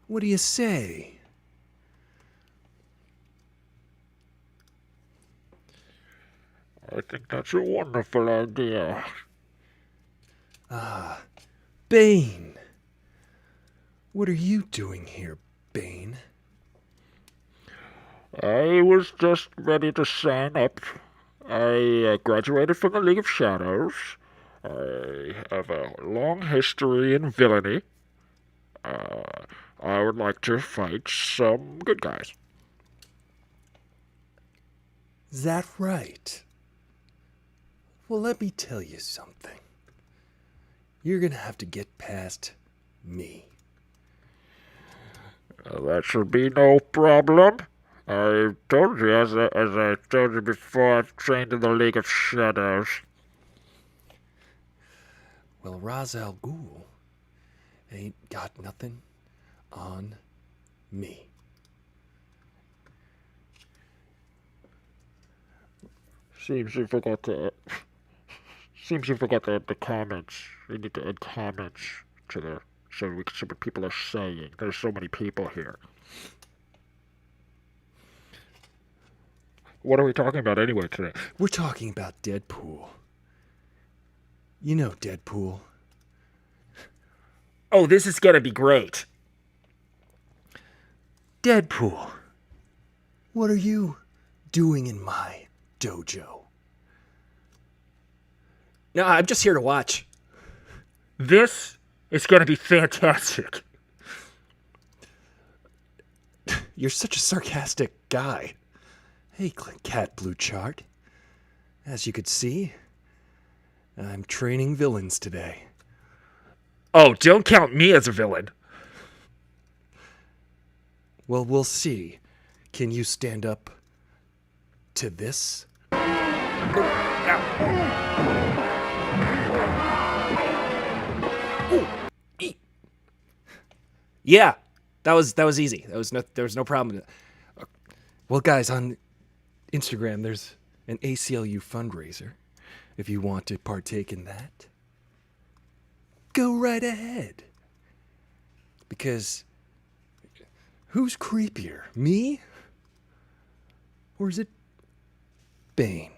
What do you say? I think that's a wonderful idea. Ah, Bane. What are you doing here, Bane? I was just ready to sign up. I graduated from the League of Shadows. I have a long history in villainy. I would like to fight some good guys. Is that right? Well, let me tell you something. You're gonna have to get past me. That should be no problem. I told you, as I told you before, I've trained in the League of Shadows. Well, Ra's al Ghul ain't got nothing on me. Seems you forgot to add the comments. We need to add comments to the so what people are saying. There's so many people here. What are we talking about anyway today? We're talking about Deadpool. You know Deadpool. Oh, this is gonna be great. Deadpool. What are you doing in my dojo? No, I'm just here to watch. This is gonna be fantastic. You're such a sarcastic guy. Hey, Cat Blue Chart. As you could see, I'm training villains today. Oh, don't count me as a villain. Well, we'll see. Can you stand up to this? Yeah, that was easy. There was no problem. Well, guys, on Instagram, there's an ACLU fundraiser. If you want to partake in that, go right ahead. Because who's creepier, me? Or is it Bane?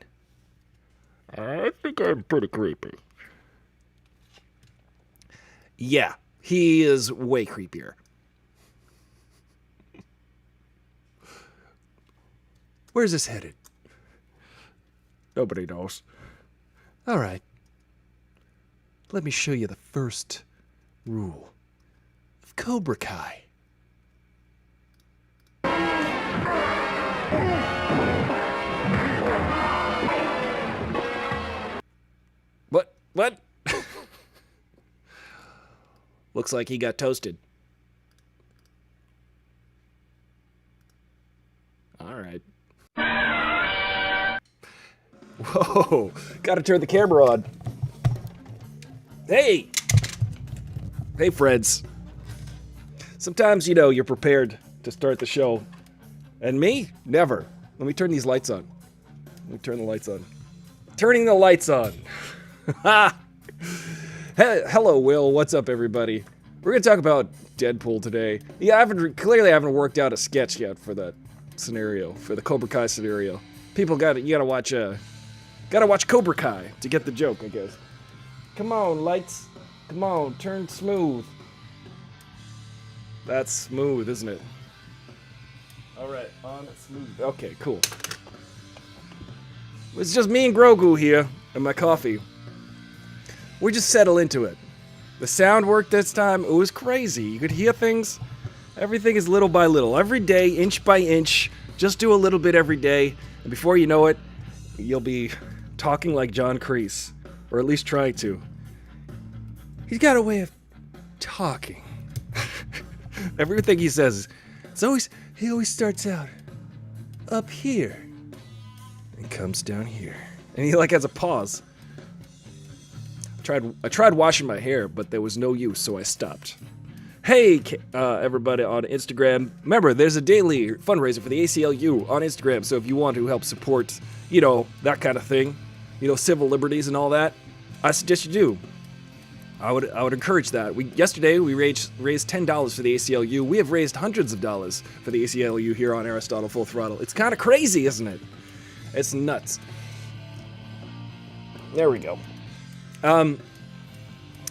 I think I'm pretty creepy. Yeah, he is way creepier. Where's this headed? Nobody knows. All right. Let me show you the first rule of Cobra Kai. What? Looks like he got toasted. All right. Whoa, gotta turn the camera on. Hey, friends. Sometimes, you're prepared to start the show. And me? Never. Let me turn these lights on. Let me turn the lights on. Turning the lights on. Hello, Will. What's up, everybody? We're gonna talk about Deadpool today. Yeah, I haven't worked out a sketch yet for that scenario, for the Cobra Kai scenario. People you gotta watch Cobra Kai to get the joke, I guess. Come on, lights. Come on, turn smooth. That's smooth, isn't it? All right, on smooth. Okay, cool. It's just me and Grogu here, and my coffee. We just settle into it. The sound worked this time. It was crazy. You could hear things. Everything is little by little. Every day, inch by inch. Just do a little bit every day. And before you know it, you'll be talking like John Kreese. Or at least trying to. He's got a way of talking. Everything he says. He always starts out up here and comes down here. And he has a pause. I tried washing my hair, but there was no use, so I stopped. Hey, everybody on Instagram. Remember, there's a daily fundraiser for the ACLU on Instagram, so if you want to help support, that kind of thing, civil liberties and all that, I suggest you do. I would encourage that. Yesterday we raised $10 for the ACLU. We have raised hundreds of dollars for the ACLU here on Aristotle Full Throttle. It's kind of crazy, isn't it? It's nuts. There we go.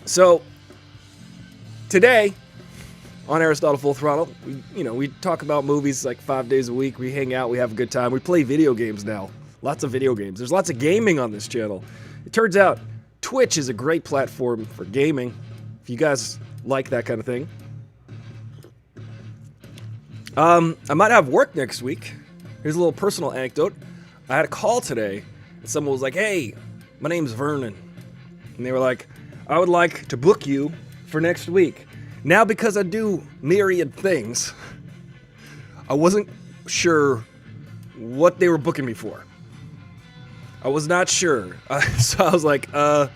So today on Aristotle Full Throttle, we talk about movies like 5 days a week. We hang out, we have a good time. We play video games now. Lots of video games. There's lots of gaming on this channel. It turns out Twitch is a great platform for gaming, if you guys like that kind of thing. I might have work next week. Here's a little personal anecdote. I had a call today, and someone was like, "Hey, my name's Vernon." And they were like, "I would like to book you for next week." Now, because I do myriad things, I wasn't sure what they were booking me for. I was not sure. So I was like, I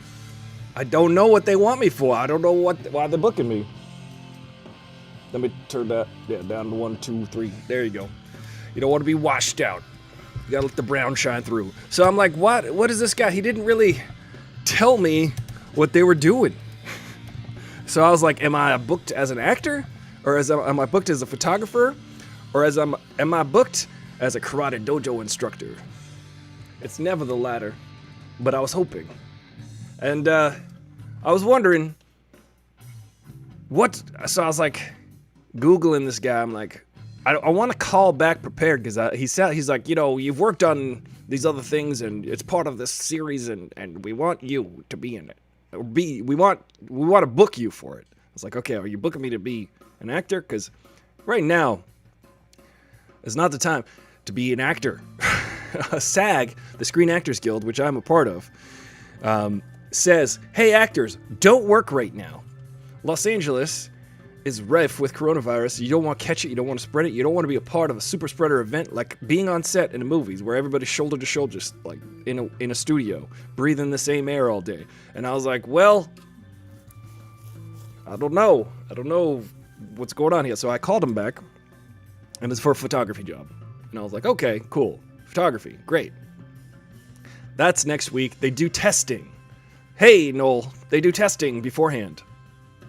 don't know what they want me for. I don't know why they're booking me. Let me turn that down to 1, 2, 3. There you go. You don't want to be washed out. You gotta let the brown shine through. So I'm like, what is this guy? He didn't really tell me what they were doing. So I was like, am I booked as an actor? Or am I booked as a photographer? Or am I booked as a karate dojo instructor? It's never the latter, but I was hoping. And I was wondering so I was like Googling this guy. I'm like, I want to call back prepared because he's like, you've worked on these other things and it's part of this series and we want you to be in it. Or we want to book you for it. I was like, okay, are you booking me to be an actor? Because right now is not the time to be an actor. SAG, the Screen Actors Guild, which I'm a part of, says, hey, actors, don't work right now. Los Angeles is rife with coronavirus. You don't want to catch it. You don't want to spread it. You don't want to be a part of a super spreader event like being on set in the movies where everybody's shoulder to shoulder, like in a studio, breathing the same air all day. And I was like, well, I don't know. I don't know what's going on here. So I called him back, and it's for a photography job. And I was like, okay, cool. Photography, great. That's next week. They do testing. Hey, Noel, they do testing beforehand.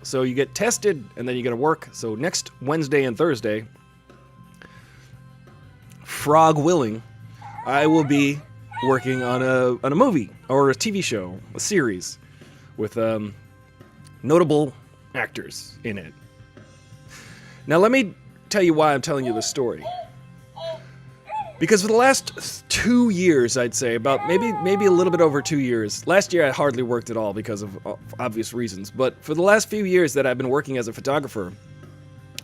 So you get tested, and then you get to work. So next Wednesday and Thursday, frog willing, I will be working on a movie or a TV show, a series with notable actors in it. Now let me tell you why I'm telling you this story. Because for the last 2 years, I'd say, about maybe a little bit over 2 years. Last year I hardly worked at all because of obvious reasons. But for the last few years that I've been working as a photographer,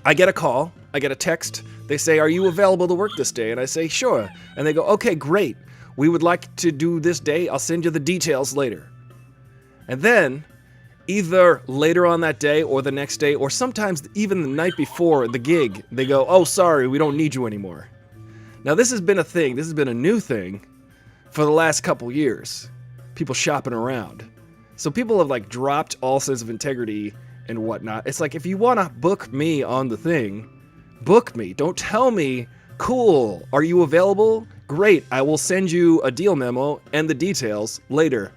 I get a call, I get a text. They say, are you available to work this day? And I say, sure. And they go, okay, great. We would like to do this day. I'll send you the details later. And then, either later on that day or the next day, or sometimes even the night before the gig, they go, oh, sorry, we don't need you anymore. Now, this has been a thing. This has been a new thing for the last couple years. People shopping around. So people have, dropped all sense of integrity and whatnot. It's like, if you want to book me on the thing, book me. Don't tell me, cool, are you available? Great, I will send you a deal memo and the details later,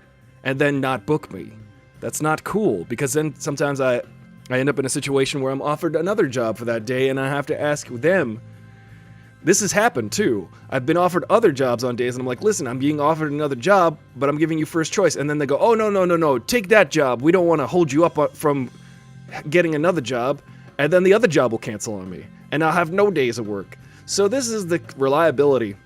and then not book me. That's not cool, because then sometimes I end up in a situation where I'm offered another job for that day, and I have to ask them. This has happened too. I've been offered other jobs on days, and I'm like, listen, I'm being offered another job, but I'm giving you first choice. And then they go, oh, no, take that job. We don't want to hold you up from getting another job. And then the other job will cancel on me, and I'll have no days of work. So this is the reliability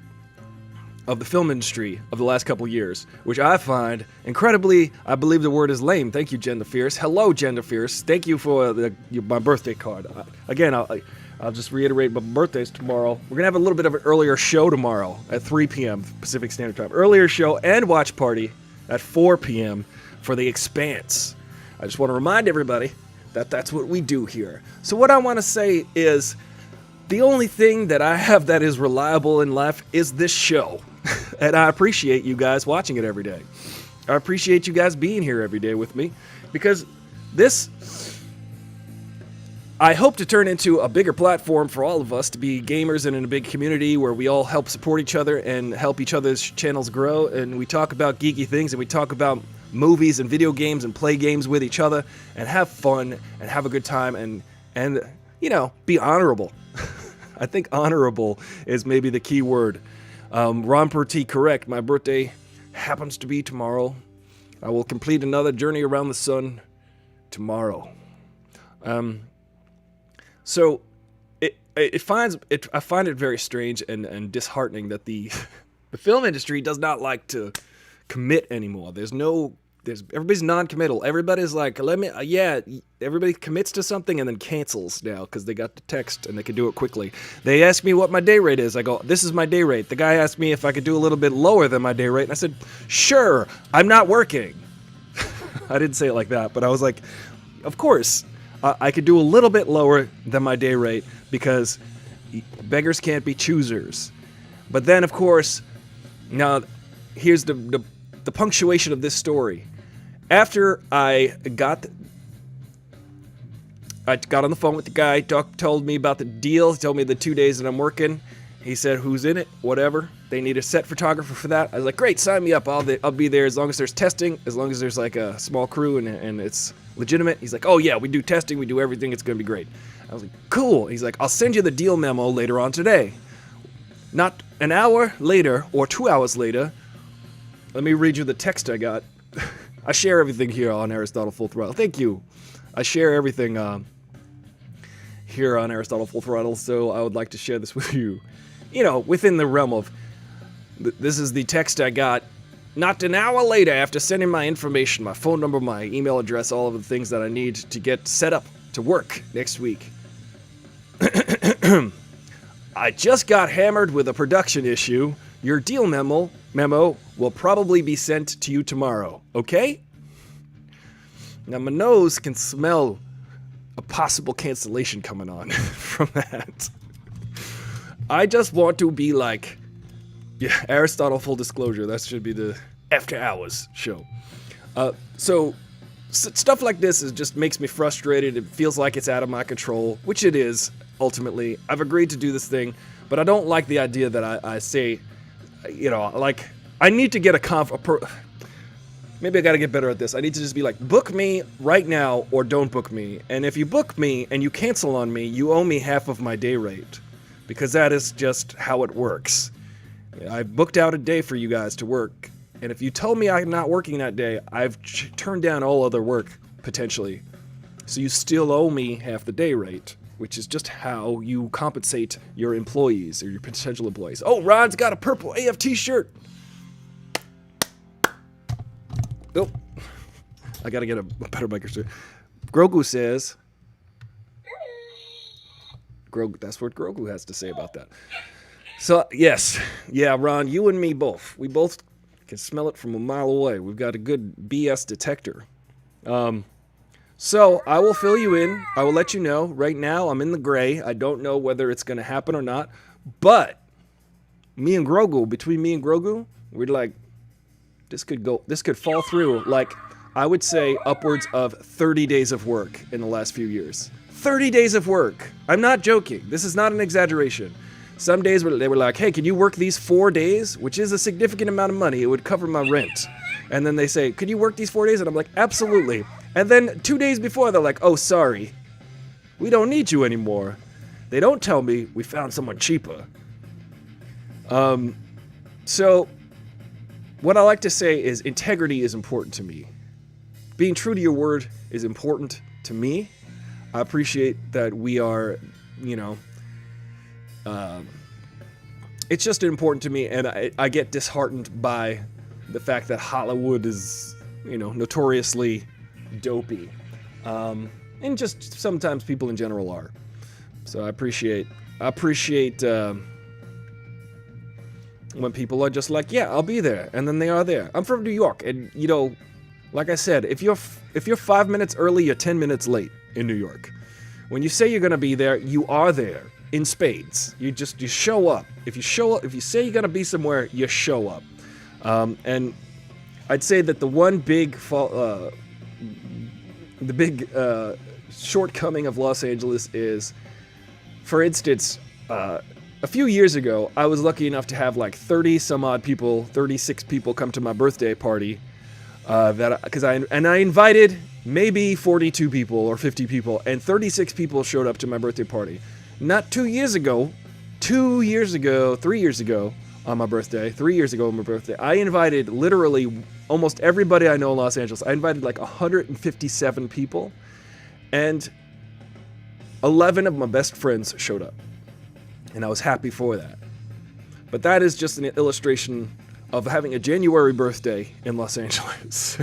of the film industry of the last couple years, which I find incredibly, I believe the word is lame. Thank you, Gender Fierce. Hello, Gender Fierce. Thank you for my birthday card. Again, I'll just reiterate, my birthday's tomorrow. We're going to have a little bit of an earlier show tomorrow at 3 p.m. Pacific Standard Time. Earlier show and watch party at 4 p.m. for The Expanse. I just want to remind everybody that that's what we do here. So what I want to say is, the only thing that I have that is reliable in life is this show. And I appreciate you guys watching it every day. I appreciate you guys being here every day with me, because this, I hope to turn into a bigger platform for all of us to be gamers and in a big community where we all help support each other and help each other's channels grow, and we talk about geeky things and we talk about movies and video games and play games with each other and have fun and have a good time and you know, be honorable. I think honorable is maybe the key word. Ron Perty, correct. My birthday happens to be tomorrow. I will complete another journey around the sun tomorrow. So I find it very strange and disheartening that the the film industry does not like to commit anymore. Everybody's non-committal. Everybody's like, everybody commits to something and then cancels now because they got the text and they can do it quickly. They ask me what my day rate is. I go, this is my day rate. The guy asked me if I could do a little bit lower than my day rate, and I said, sure, I'm not working. I didn't say it like that, but I was like, of course, I could do a little bit lower than my day rate because beggars can't be choosers. But then, of course, now here's the punctuation of this story. After I got on the phone with the guy, told me about the deal, told me the 2 days that I'm working. He said, who's in it? Whatever. They need a set photographer for that. I was like, great, sign me up. I'll be there as long as there's testing, as long as there's like a small crew and it's legitimate. He's like, oh yeah, we do testing, we do everything, it's gonna be great. I was like, cool. He's like, I'll send you the deal memo later on today. Not an hour later or 2 hours later, let me read you the text I got. I share everything here on Aristotle Full Throttle. Thank you. I share everything here on Aristotle Full Throttle, so I would like to share this with you. You know, within the realm of... This is the text I got not an hour later after sending my information, my phone number, my email address, all of the things that I need to get set up to work next week. I just got hammered with a production issue. Your deal memo will probably be sent to you tomorrow, okay? Now my nose can smell a possible cancellation coming on from that. I just want to be like, yeah, Aristotle Full Disclosure. That should be the After Hours show. So stuff like this just makes me frustrated. It feels like it's out of my control, which it is, ultimately. I've agreed to do this thing, but I don't like the idea that I say, you know, like, I need to get maybe I gotta get better at this. I need to just be like, book me right now or don't book me. And if you book me and you cancel on me, you owe me half of my day rate. Because that is just how it works. I booked out a day for you guys to work. And if you tell me I'm not working that day, I've turned down all other work, potentially. So you still owe me half the day rate, which is just how you compensate your employees or your potential employees. Oh, Ron's got a purple AFT shirt. Nope. I gotta get a better microphone. Grogu says... that's what Grogu has to say about that. So, yes. Yeah, Ron, you and me both. We both can smell it from a mile away. We've got a good BS detector. So, I will fill you in. I will let you know. Right now, I'm in the gray. I don't know whether it's going to happen or not. But, between me and Grogu, we're like, this could fall through, like, I would say upwards of 30 days of work in the last few years. 30 days of work. I'm not joking. This is not an exaggeration. Some days they were like, hey, can you work these 4 days? Which is a significant amount of money. It would cover my rent. And then they say, could you work these 4 days? And I'm like, absolutely. And then 2 days before, they're like, oh, sorry. We don't need you anymore. They don't tell me we found someone cheaper. So, what I like to say is integrity is important to me. Being true to your word is important to me. I appreciate that we are, you know, it's just important to me, and I get disheartened by the fact that Hollywood is, you know, notoriously dopey. And just sometimes people in general are. So I appreciate when people are just like, yeah, I'll be there, and then they are there. I'm from New York, and, you know, like I said, if you're 5 minutes early, you're 10 minutes late in New York. When you say you're gonna be there, you are there in spades. You show up. If you say you're gonna be somewhere, you show up. And I'd say that the one big shortcoming of Los Angeles is, for instance, a few years ago, I was lucky enough to have like 30 some odd people, 36 people come to my birthday party. Because I invited maybe 42 people or 50 people, and 36 people showed up to my birthday party. Not 3 years ago, on my birthday, 3 years ago on my birthday, I invited literally almost everybody I know in Los Angeles. I invited like 157 people, and 11 of my best friends showed up, and I was happy for that. But that is just an illustration of having a January birthday in Los Angeles.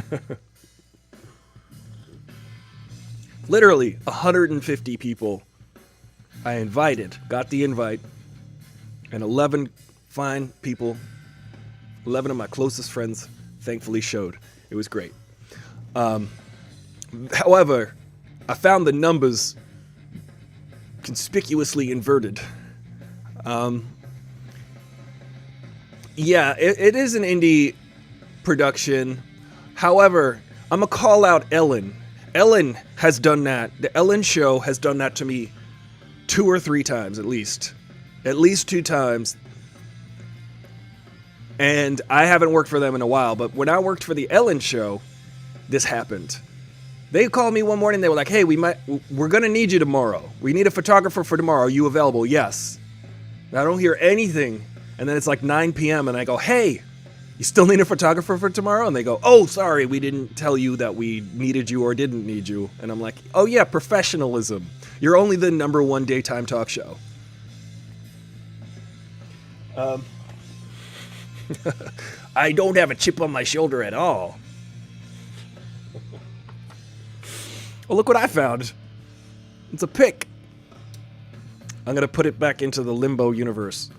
Literally 150 people I invited, got the invite, and 11 fine people, 11 of my closest friends, thankfully showed. It was great. However, I found the numbers conspicuously inverted. Yeah, it is an indie production. However, I'm going to call out Ellen. Ellen has done that. The Ellen Show has done that to me 2 or 3 times, at least. At least 2 times. And I haven't worked for them in a while, but when I worked for the Ellen Show, this happened. They called me one morning, they were like, hey, we're going to need you tomorrow. We need a photographer for tomorrow. Are you available? Yes. I don't hear anything. And then it's like 9 p.m. and I go, hey, you still need a photographer for tomorrow? And they go, oh, sorry, we didn't tell you that we needed you or didn't need you. And I'm like, oh yeah, professionalism. You're only the #1 daytime talk show. I don't have a chip on my shoulder at all. Well, look what I found. It's a pic. I'm going to put it back into the limbo universe.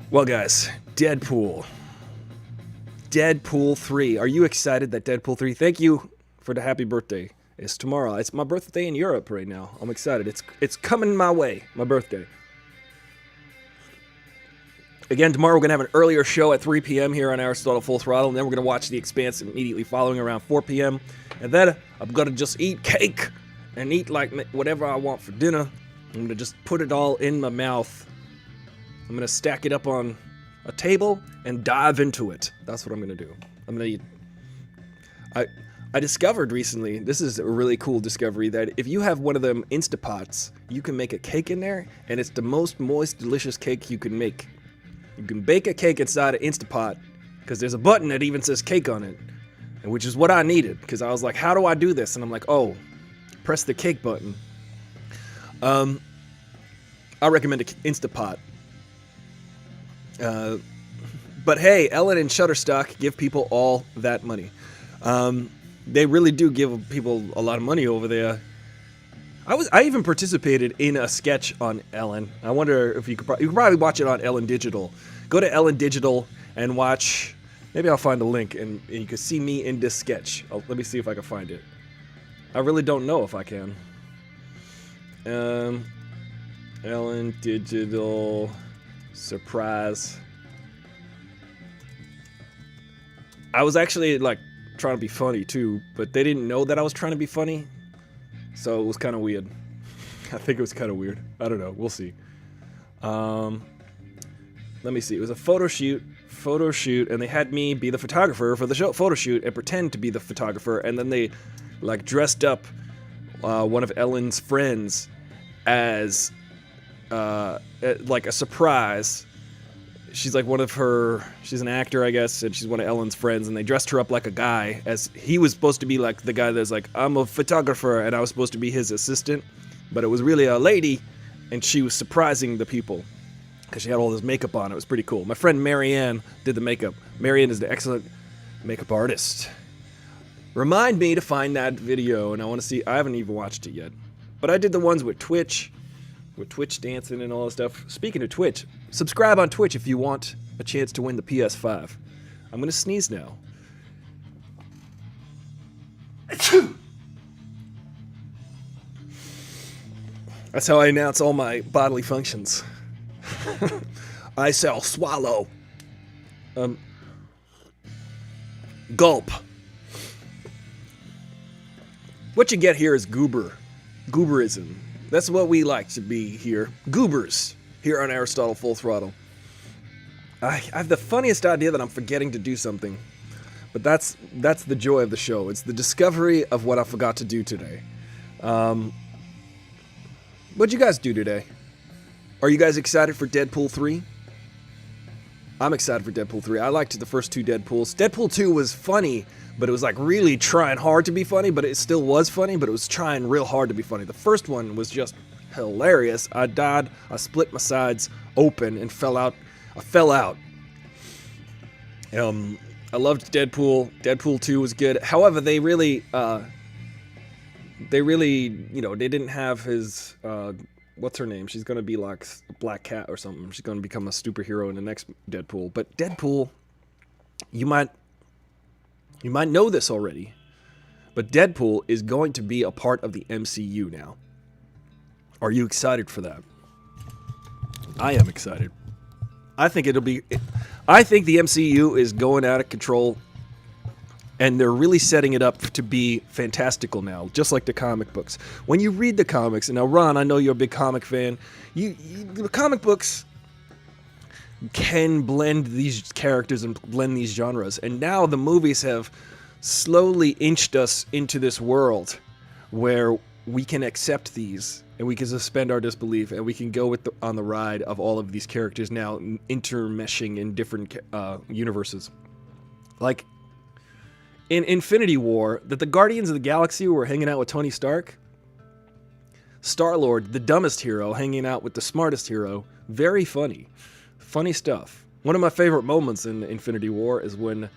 Well, guys, Deadpool 3. Are you excited that Deadpool 3? Thank you for the happy birthday. It's tomorrow. It's my birthday in Europe right now. I'm excited. It's coming my way, my birthday. Again, tomorrow we're going to have an earlier show at 3 p.m. here on Aristotle Full Throttle, and then we're going to watch The Expanse immediately following around 4 p.m. And then I'm going to just eat cake and eat like whatever I want for dinner. I'm going to just put it all in my mouth. I'm going to stack it up on a table and dive into it. That's what I'm going to do. I'm going to eat. I discovered recently, this is a really cool discovery, that if you have one of them Instapots, you can make a cake in there, and it's the most moist, delicious cake you can make. You can bake a cake inside an Instapot, because there's a button that even says cake on it, which is what I needed, because I was like, how do I do this? And I'm like, oh, press the cake button. I recommend an Instapot. But hey, Ellen and Shutterstock give people all that money. They really do give people a lot of money over there. I even participated in a sketch on Ellen. I wonder if you could probably watch it on Ellen Digital. Go to Ellen Digital and watch. Maybe I'll find a link and you can see me in this sketch. Let me see if I can find it. I really don't know if I can. Ellen Digital surprise. I was actually like trying to be funny too, but they didn't know that I was trying to be funny. So it was kind of weird. I think it was kind of weird. I don't know. We'll see. Let me see. It was a photo shoot, and they had me be the photographer for the photo shoot and pretend to be the photographer, and then they like dressed up one of Ellen's friends as like a surprise. She's like she's an actor, I guess, and she's one of Ellen's friends, and they dressed her up like a guy, as he was supposed to be like the guy that's like, I'm a photographer, and I was supposed to be his assistant, but it was really a lady, and she was surprising the people, because she had all this makeup on. It was pretty cool. My friend Marianne did the makeup. Marianne is an excellent makeup artist. Remind me to find that video, and I want to see. I haven't even watched it yet, but I did the ones with Twitch dancing and all that stuff. Speaking of Twitch, subscribe on Twitch if you want a chance to win the PS5. I'm gonna sneeze now. That's how I announce all my bodily functions. I shall swallow. Gulp. What you get here is gooberism. That's what we like to be here. Goobers. Here on Aristotle Full Throttle. I have the funniest idea that I'm forgetting to do something. But that's the joy of the show. It's the discovery of what I forgot to do today. What'd you guys do today? Are you guys excited for Deadpool 3? I'm excited for Deadpool 3. I liked the first 2 Deadpools. Deadpool 2 was funny, but it was like really trying hard to be funny, but it still was funny, but it was trying real hard to be funny. The first one was just hilarious. I died, I split my sides open and fell out. I fell out. I loved Deadpool. Deadpool 2 was good. However, they really, you know, they didn't have his, what's her name? She's going to be like a Black Cat or something. She's going to become a superhero in the next Deadpool. But Deadpool, you might know this already, but Deadpool is going to be a part of the MCU now. Are you excited for that? I am excited. I think the MCU is going out of control, and they're really setting it up to be fantastical now, just like the comic books. When you read the comics, and now Ron, I know you're a big comic fan, the comic books can blend these characters and blend these genres, and now the movies have slowly inched us into this world where we can accept these, and we can suspend our disbelief, and we can go on the ride of all of these characters now intermeshing in different universes. Like in Infinity War, that the Guardians of the Galaxy were hanging out with Tony Stark. Star-Lord, the dumbest hero, hanging out with the smartest hero. Very funny. Funny stuff. One of my favorite moments in Infinity War is when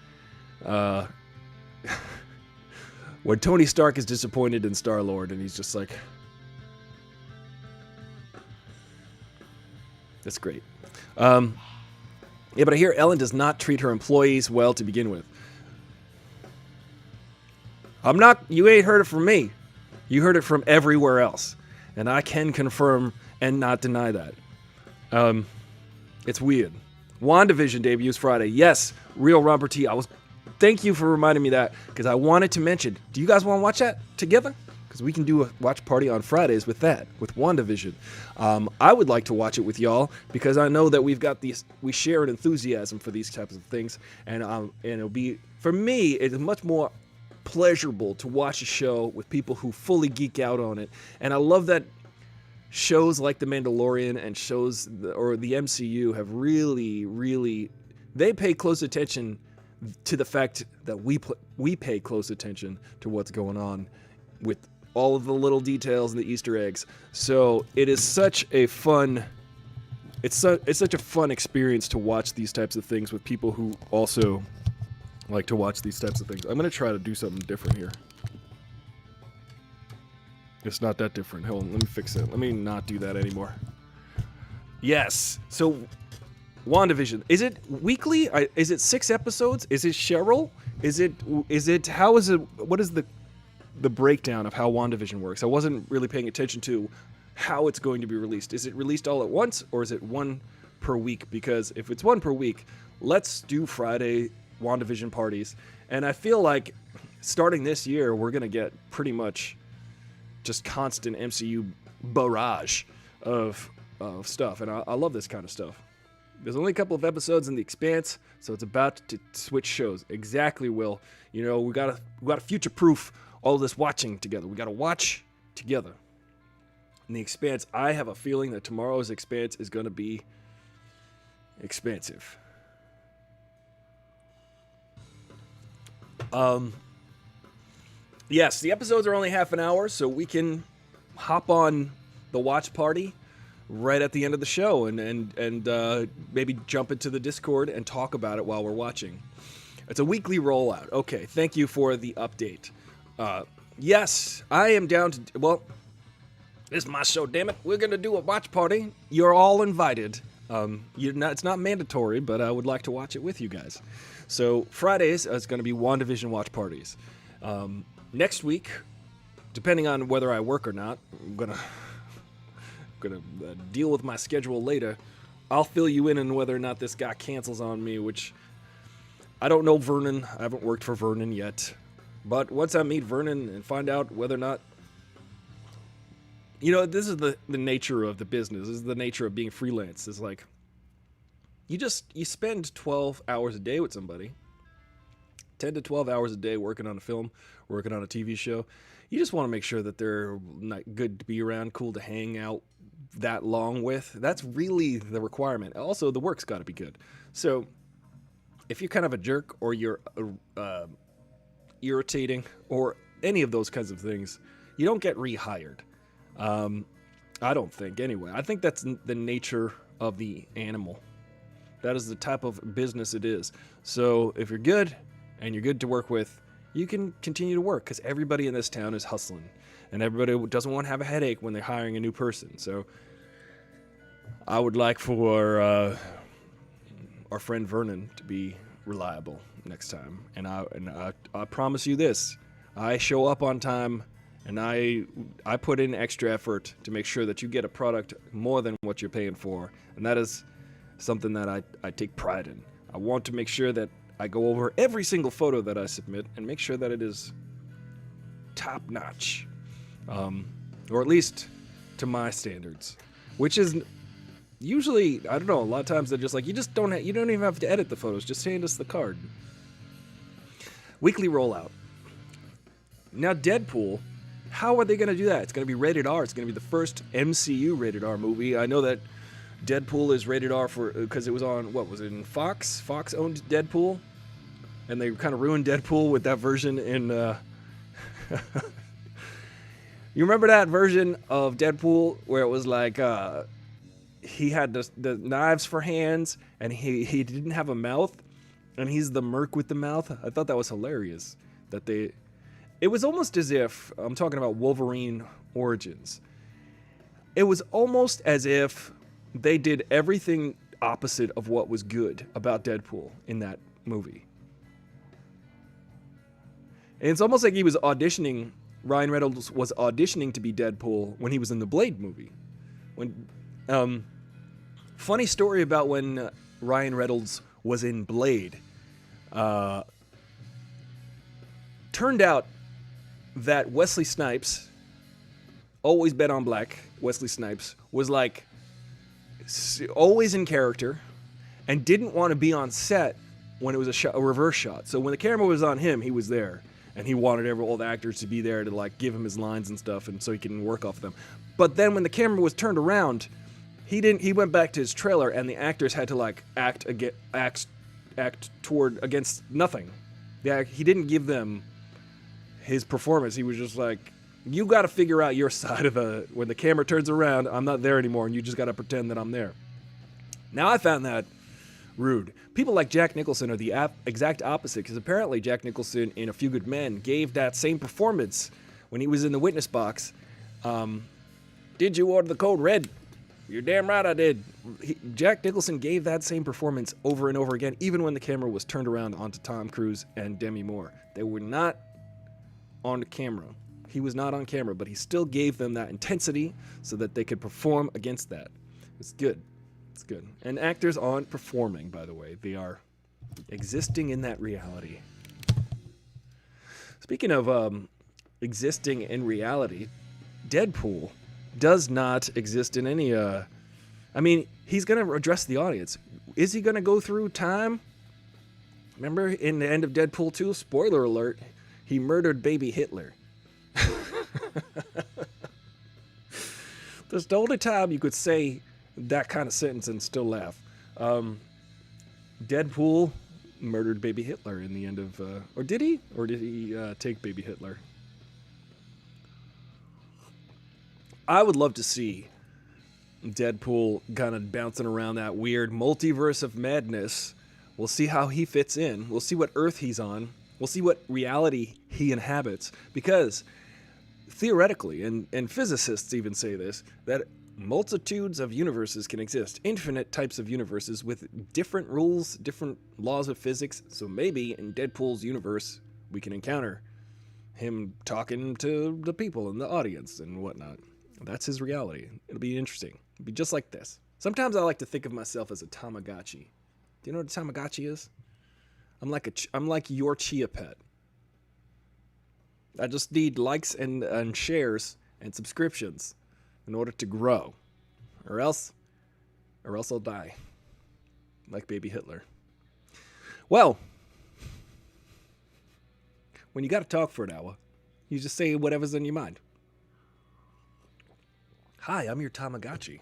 when Tony Stark is disappointed in Star-Lord, and he's just like... That's great. Yeah, but I hear Ellen does not treat her employees well to begin with. You ain't heard it from me. You heard it from everywhere else. And I can confirm and not deny that. It's weird. WandaVision debuts Friday. Yes, Real Robert T. Thank you for reminding me that, because I wanted to mention. Do you guys want to watch that together? Because we can do a watch party on Fridays with WandaVision. I would like to watch it with y'all, because I know that we share an enthusiasm for these types of things, and it'll be, for me, it's much more pleasurable to watch a show with people who fully geek out on it. And I love that shows like The Mandalorian and shows or the MCU have really they pay close attention to the fact that we pay close attention to what's going on with all of the little details and the Easter eggs. So it is such a fun experience to watch these types of things with people who also like to watch these types of things. I'm going to try to do something different here. It's not that different. Hold on, let me fix it. Let me not do that anymore. Yes. So, WandaVision. Is it weekly? Is it 6 episodes? Is it Cheryl? Is it, how is it, what is the breakdown of how WandaVision works? I wasn't really paying attention to how it's going to be released. Is it released all at once, or is it one per week? Because if it's one per week, let's do Friday WandaVision parties. And I feel like starting this year, we're going to get pretty much just constant MCU barrage of stuff. And I love this kind of stuff. There's only a couple of episodes in The Expanse, so it's about to switch shows. Exactly, Will. You know, we gotta future-proof all of this watching together. We gotta watch together. In The Expanse, I have a feeling that tomorrow's Expanse is gonna be expansive. Yes, the episodes are only half an hour, so we can hop on the watch party right at the end of the show and maybe jump into the Discord and talk about it while we're watching. It's a weekly rollout. Okay, thank you for the update. Yes, I am down to... Well, this is my show, damn it. We're going to do a watch party. You're all invited. It's not mandatory, but I would like to watch it with you guys. So Fridays is going to be WandaVision watch parties. Next week, depending on whether I work or not, I'm gonna deal with my schedule later. I'll fill you in on whether or not this guy cancels on me, which I don't know Vernon. I haven't worked for Vernon yet. But once I meet Vernon and find out whether or not... You know, this is the nature of the business. This is the nature of being freelance. It's like, you spend 12 hours a day with somebody, 10 to 12 hours a day working on a film, working on a TV show. You just want to make sure that they're good to be around, cool to hang out that long with. That's really the requirement. Also, the work's got to be good. So if you're kind of a jerk or you're irritating or any of those kinds of things, you don't get rehired. I don't think, anyway. I think that's the nature of the animal. That is the type of business it is. So if you're good and you're good to work with, you can continue to work because everybody in this town is hustling and everybody doesn't want to have a headache when they're hiring a new person. So I would like for our friend Vernon to be reliable next time. And I promise you this, I show up on time and I put in extra effort to make sure that you get a product more than what you're paying for. And that is something that I take pride in. I want to make sure that I go over every single photo that I submit and make sure that it is top notch, or at least to my standards, which is usually, I don't know, a lot of times they're just like, you don't even have to edit the photos, just hand us the card. Weekly rollout. Now Deadpool, how are they going to do that? It's going to be rated R. It's going to be the first MCU rated R movie. I know that Deadpool is rated R because it was on, what was it, in Fox? Fox owned Deadpool, and they kind of ruined Deadpool with that version in you remember that version of Deadpool where it was like he had the knives for hands and he didn't have a mouth and he's the merc with the mouth? I thought that was hilarious that it was almost as if, I'm talking about Wolverine Origins, it was almost as if they did everything opposite of what was good about Deadpool in that movie. And it's almost like he was auditioning, Ryan Reynolds was auditioning to be Deadpool when he was in the Blade movie. Funny story about when Ryan Reynolds was in Blade. Turned out that Wesley Snipes, always bet on black, Wesley Snipes, was like always in character and didn't want to be on set when it was a reverse shot. So when the camera was on him, he was there and he wanted all the actors to be there to like give him his lines and stuff and so he can work off them. But then when the camera was turned around, he went back to his trailer and the actors had to like act toward against nothing. He didn't give them his performance. He was just like, you got to figure out your side of when the camera turns around, I'm not there anymore, and you just got to pretend that I'm there. Now, I found that rude. People like Jack Nicholson are the exact opposite, because apparently Jack Nicholson in A Few Good Men gave that same performance when he was in the witness box. Did you order the code red? You're damn right I did. Jack Nicholson gave that same performance over and over again, even when the camera was turned around onto Tom Cruise and Demi Moore. They were not on the camera. He was not on camera, but he still gave them that intensity so that they could perform against that. It's good. It's good. And actors aren't performing, by the way. They are existing in that reality. Speaking of existing in reality, Deadpool does not exist in any... I mean, he's going to address the audience. Is he going to go through time? Remember in the end of Deadpool 2, spoiler alert, he murdered baby Hitler. That's the only time you could say that kind of sentence and still laugh. Deadpool murdered baby Hitler in the end of... or did he? Or did he take baby Hitler? I would love to see Deadpool kind of bouncing around that weird multiverse of madness. We'll see how he fits in. We'll see what Earth he's on. We'll see what reality he inhabits. Because theoretically, and physicists even say this, that multitudes of universes can exist. Infinite types of universes with different rules, different laws of physics. So maybe in Deadpool's universe, we can encounter him talking to the people in the audience and whatnot. That's his reality. It'll be interesting. It'll be just like this. Sometimes I like to think of myself as a Tamagotchi. Do you know what a Tamagotchi is? I'm like your chia pet. I just need likes and shares and subscriptions in order to grow, or else I'll die, like baby Hitler. Well, when you got to talk for an hour, you just say whatever's in your mind. Hi, I'm your Tamagotchi.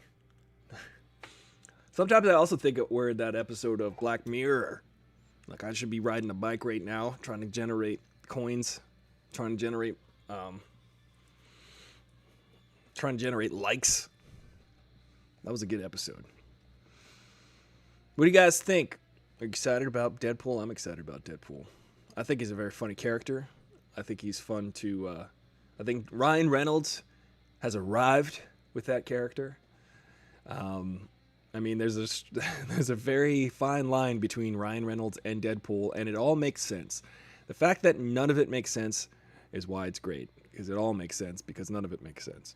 Sometimes I also think we're in that episode of Black Mirror. Like, I should be riding a bike right now, trying to generate coins, trying to generate likes. That was a good episode. What do you guys think? Are you excited about Deadpool? I'm excited about Deadpool. I think he's a very funny character. I think he's fun to... I think Ryan Reynolds has arrived with that character. I mean, there's a very fine line between Ryan Reynolds and Deadpool, and it all makes sense. The fact that none of it makes sense is why it's great, because it all makes sense, because none of it makes sense.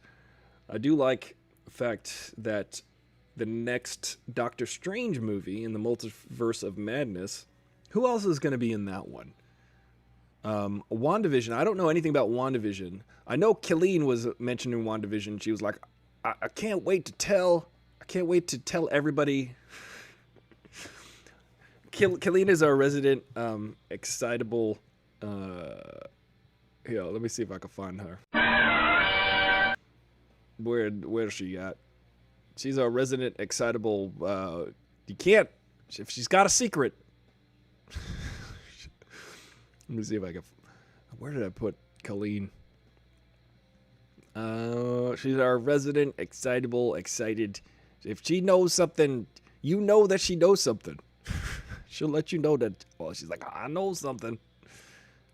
I do like the fact that the next Doctor Strange movie in the Multiverse of Madness, who else is going to be in that one? WandaVision. I don't know anything about WandaVision. I know Colleen was mentioned in WandaVision. She was like, I can't wait to tell everybody. Colleen is our resident excitable. Here, let me see if I can find her. Where's she at? She's our resident excitable. You can't if she's got a secret. Let me see if I can. Where did I put Colleen? She's our resident excitable, excited. If she knows something, you know that she knows something. She'll let you know that. Well, she's like, I know something.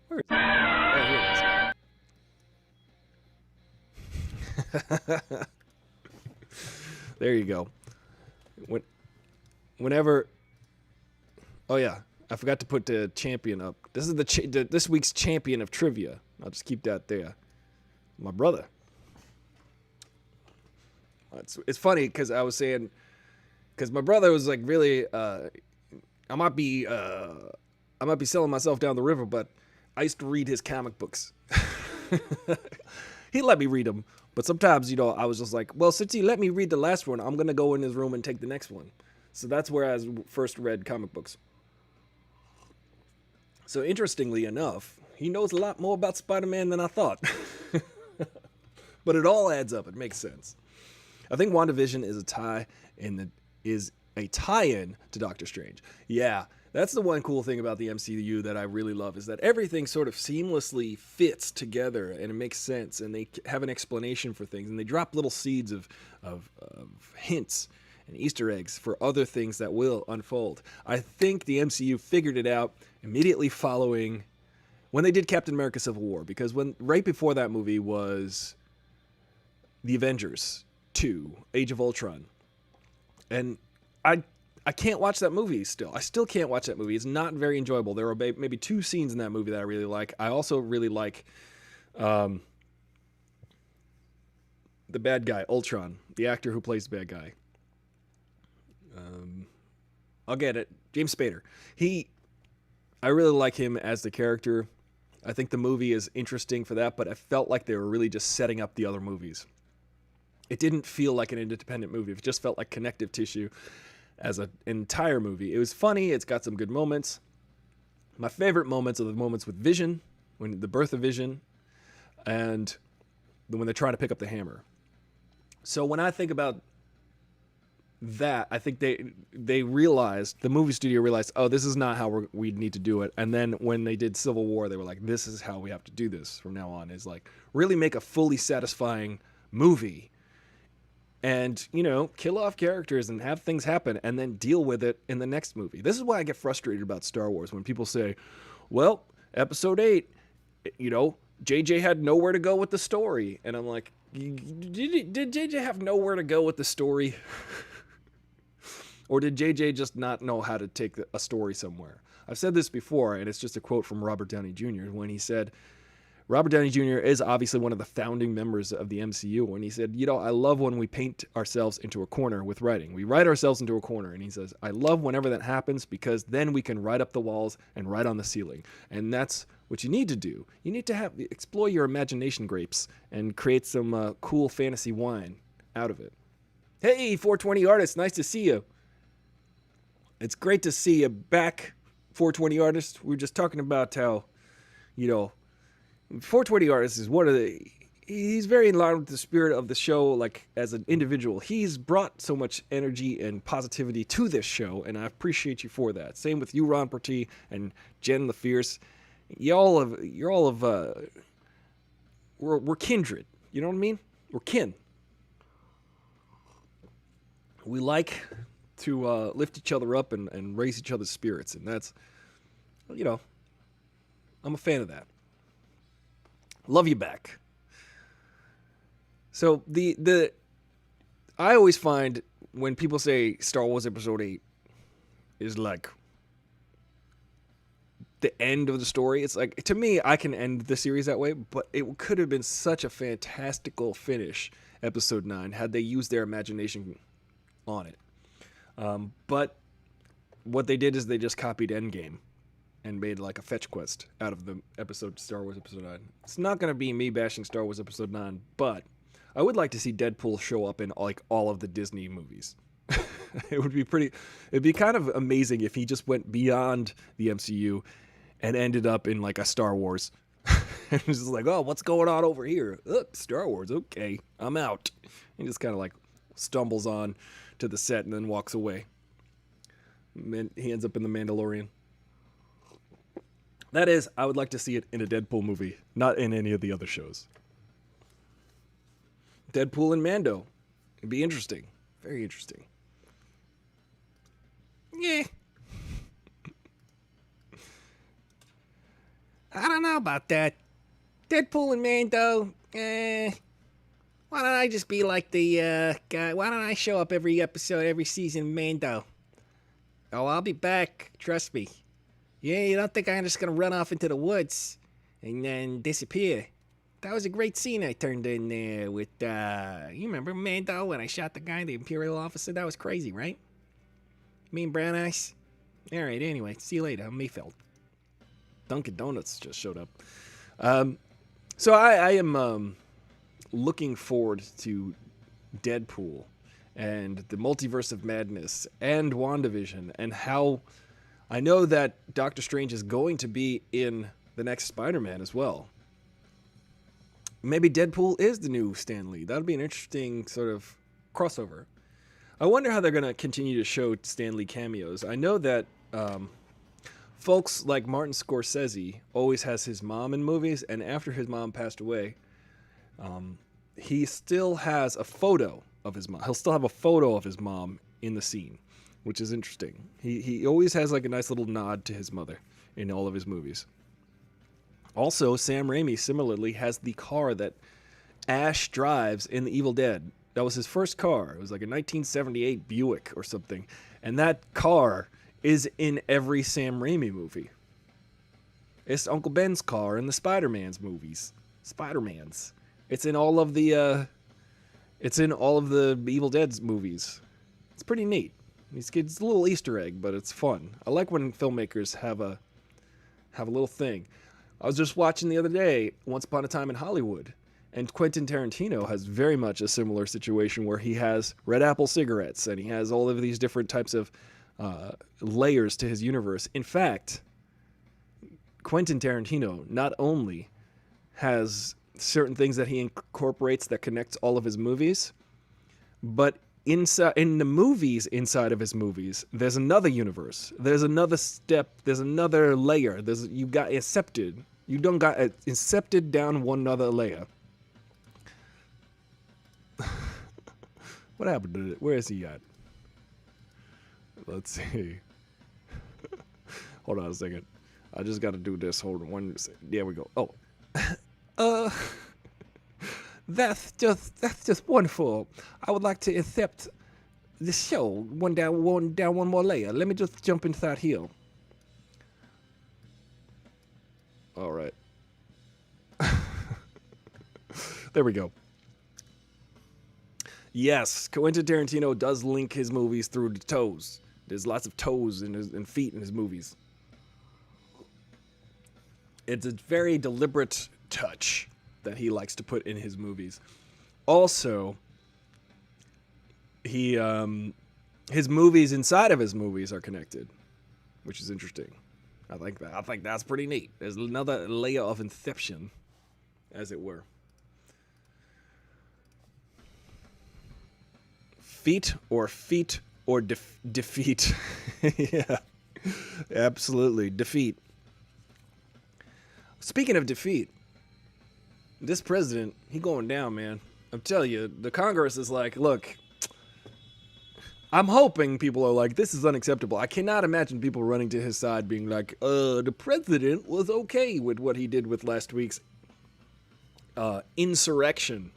Where is it? Oh, here it is. There you go. Whenever. Oh yeah, I forgot to put the champion up. This is this week's champion of trivia. I'll just keep that there. My brother. It's funny because I was saying, because my brother was like, really, I might be selling myself down the river, but I used to read his comic books. He let me read them, but sometimes, I was just like, well, since he let me read the last one, I'm gonna go in his room and take the next one. So that's where I first read comic books. So interestingly enough, he knows a lot more about Spider-Man than I thought. But it all adds up. It makes sense. I think WandaVision is a tie-in to Doctor Strange. Yeah, that's the one cool thing about the MCU that I really love, is that everything sort of seamlessly fits together and it makes sense, and they have an explanation for things, and they drop little seeds of hints and Easter eggs for other things that will unfold. I think the MCU figured it out immediately following when they did Captain America Civil War, because right before that movie was The Avengers 2, Age of Ultron. And I can't watch that movie still. I still can't watch that movie. It's not very enjoyable. There are maybe 2 scenes in that movie that I really like. I also really like the bad guy, Ultron, the actor who plays the bad guy. I'll get it. James Spader. I really like him as the character. I think the movie is interesting for that, but I felt like they were really just setting up the other movies. It didn't feel like an independent movie. It just felt like connective tissue as an entire movie. It was funny. It's got some good moments. My favorite moments are the moments with Vision, when the birth of Vision, and when they're trying to pick up the hammer. So when I think about that, I think they realized, the movie studio realized, oh, this is not how we need to do it. And then when they did Civil War, they were like, this is how we have to do this from now on, is like really make a fully satisfying movie. And, kill off characters and have things happen and then deal with it in the next movie. This is why I get frustrated about Star Wars, when people say, well, episode 8, JJ had nowhere to go with the story. And I'm like, did JJ have nowhere to go with the story? Or did JJ just not know how to take a story somewhere? I've said this before, and it's just a quote from Robert Downey Jr. when he said, Robert Downey Jr. is obviously one of the founding members of the MCU, when he said, I love when we paint ourselves into a corner with writing. We write ourselves into a corner. And he says, I love whenever that happens, because then we can write up the walls and write on the ceiling. And that's what you need to do. You need to explore your imagination grapes and create some cool fantasy wine out of it. Hey, 420 artists, nice to see you. It's great to see you back, 420 artists. We were just talking about how, 420 Artists is one of the. He's very in line with the spirit of the show, like as an individual. He's brought so much energy and positivity to this show, and I appreciate you for that. Same with you, Ron Pertee, and Jen the Fierce. We're kindred. You know what I mean? We're kin. We like to lift each other up and raise each other's spirits, and that's, I'm a fan of that. Love you back. So I always find when people say Star Wars Episode 8 is like the end of the story, it's like, to me, I can end the series that way, but it could have been such a fantastical finish, Episode 9, had they used their imagination on it. But what they did is they just copied Endgame and made like a fetch quest out of the Star Wars Episode 9. It's not going to be me bashing Star Wars Episode 9, but I would like to see Deadpool show up in like all of the Disney movies. It'd be kind of amazing if he just went beyond the MCU and ended up in like a Star Wars. And it was just like, oh, what's going on over here? Star Wars, okay, I'm out. And just kind of like stumbles on to the set and then walks away. He ends up in The Mandalorian. That is, I would like to see it in a Deadpool movie, not in any of the other shows. Deadpool and Mando. It'd be interesting. Very interesting. Yeah. I don't know about that. Deadpool and Mando. Why don't I just be like the guy? Why don't I show up every episode, every season, Mando? Oh, I'll be back. Trust me. Yeah, you don't think I'm just gonna run off into the woods and then disappear? That was a great scene I turned in there with, you remember Mando when I shot the guy, the Imperial officer? That was crazy, right? Me and Brown Eyes? Alright, anyway, see you later. I'm Mayfeld. Dunkin' Donuts just showed up. So I am looking forward to Deadpool and the Multiverse of Madness and WandaVision, and how I know that Doctor Strange is going to be in the next Spider-Man as well. Maybe Deadpool is the new Stan Lee. That would be an interesting sort of crossover. I wonder how they're going to continue to show Stan Lee cameos. I know that folks like Martin Scorsese always has his mom in movies, and after his mom passed away, he still has a photo of his mom. He'll still have a photo of his mom in the scene, which is interesting. He always has like a nice little nod to his mother in all of his movies. Also, Sam Raimi similarly has the car that Ash drives in The Evil Dead. That was his first car. It was like a 1978 Buick or something. And that car is in every Sam Raimi movie. It's Uncle Ben's car in the Spider-Man's movies. Spider-Man's. It's in all of the Evil Dead's movies. It's pretty neat. It's a little Easter egg, but it's fun. I like when filmmakers have a little thing. I was just watching the other day, Once Upon a Time in Hollywood, and Quentin Tarantino has very much a similar situation where he has Red Apple cigarettes, and he has all of these different types of layers to his universe. In fact, Quentin Tarantino not only has certain things that he incorporates that connects all of his movies, but in the movies inside of his movies, there's another universe. There's another step. There's another layer. You got incepted. You don't got incepted down one other layer. What happened to it? Where is he at? Let's see. Hold on a second. I just got to do this. Hold on one second. There we go. Oh. That's just wonderful. I would like to incept the show one more layer. Let me just jump inside here. All right. There we go. Yes, Quentin Tarantino does link his movies through the toes. There's lots of toes and feet in his movies. It's a very deliberate touch that he likes to put in his movies. Also, his movies inside of his movies are connected, which is interesting. I think that's pretty neat. There's another layer of inception as it were. Feet or defeat. Yeah, absolutely. Defeat. Speaking of defeat, this president, he going down, man. I'm telling you, the Congress is like, look, I'm hoping people are like, this is unacceptable. I cannot imagine people running to his side being like, the president was okay with what he did with last week's insurrection.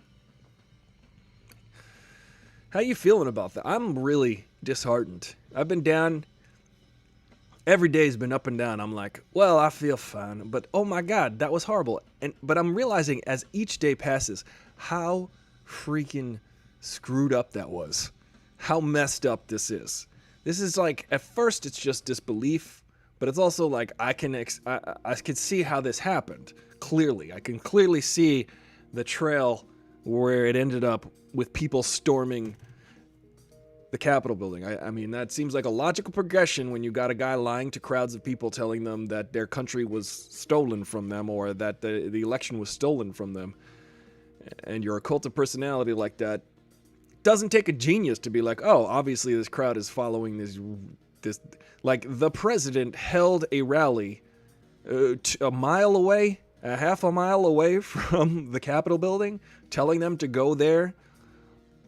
How you feeling about that? I'm really disheartened. I've been down. Every day's been up and down. I'm like, well, I feel fine, but oh my God, that was horrible. But I'm realizing as each day passes how freaking screwed up that was. How messed up this is. This is like, at first it's just disbelief, but it's also like I can see how this happened clearly. I can clearly see the trail where it ended up with people storming the Capitol building. I mean, that seems like a logical progression when you got a guy lying to crowds of people telling them that their country was stolen from them or that the election was stolen from them. And you're a cult of personality like that. Doesn't take a genius to be like, oh, obviously this crowd is following this. Like, the president held a rally a mile away, a half a mile away from the Capitol building, telling them to go there.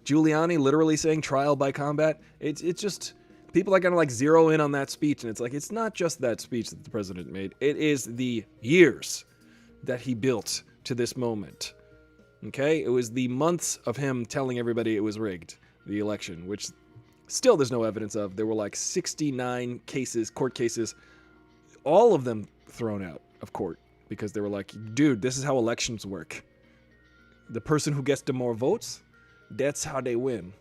Giuliani literally saying trial by combat. It's just, people are going to like zero in on that speech. And it's like, it's not just that speech that the president made. It is the years that he built to this moment. Okay? It was the months of him telling everybody it was rigged, the election, which still there's no evidence of. There were like 69 cases, court cases, all of them thrown out of court because they were like, dude, this is how elections work. The person who gets the more votes, that's how they win.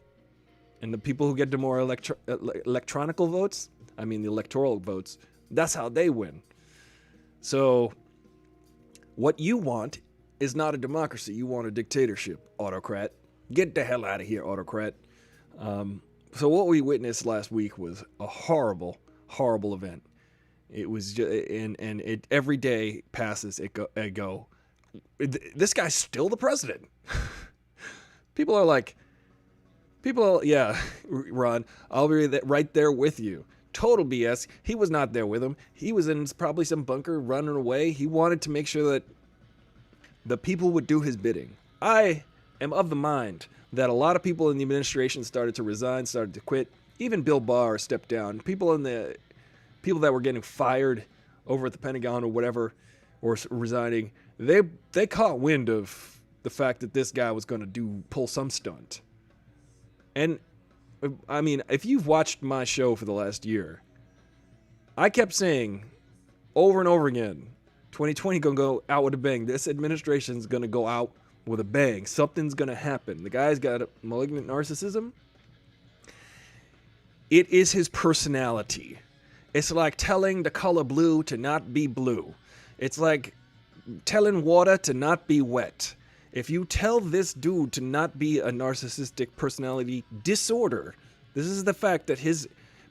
And the people who get the more electronical votes, I mean the electoral votes, that's how they win. So what you want is not a democracy. You want a dictatorship, autocrat. Get the hell out of here, autocrat. So what we witnessed last week was a horrible, horrible event. It was just, and it every day passes, this guy's still the president. People are, yeah, Ron, I'll be right there with you. Total BS. He was not there with him. He was in probably some bunker running away. He wanted to make sure that the people would do his bidding. I am of the mind that a lot of people in the administration started to resign, started to quit. Even Bill Barr stepped down. People that were getting fired over at the Pentagon or whatever, or resigning, they caught wind of the fact that this guy was going to pull some stunt. And I mean, if you've watched my show for the last year, I kept saying over and over again, 2020 gonna go out with a bang. This administration's gonna go out with a bang. Something's gonna happen. The guy's got a malignant narcissism. It is his personality. It's like telling the color blue to not be blue. It's like telling water to not be wet. If you tell this dude to not be a narcissistic personality disorder, this is the fact that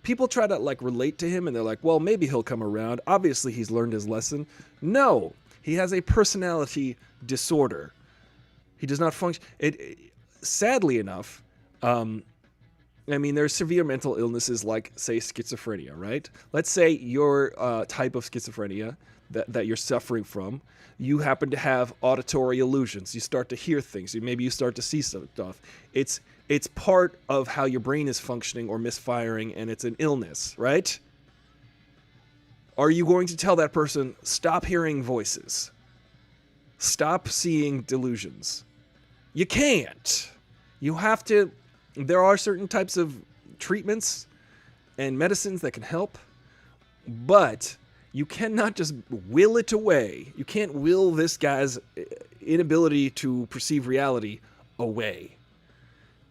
people try to like relate to him and they're like, well, maybe he'll come around. Obviously, he's learned his lesson. No, he has a personality disorder. He does not function. Sadly enough, I mean, there's severe mental illnesses like, say, schizophrenia, right? Let's say your type of schizophrenia that you're suffering from, you happen to have auditory illusions. You start to hear things. Maybe you start to see some stuff. It's part of how your brain is functioning or misfiring, and it's an illness, right? Are you going to tell that person, stop hearing voices? Stop seeing delusions? You can't. You have to. There are certain types of treatments and medicines that can help, but you cannot just will it away. You can't will this guy's inability to perceive reality away.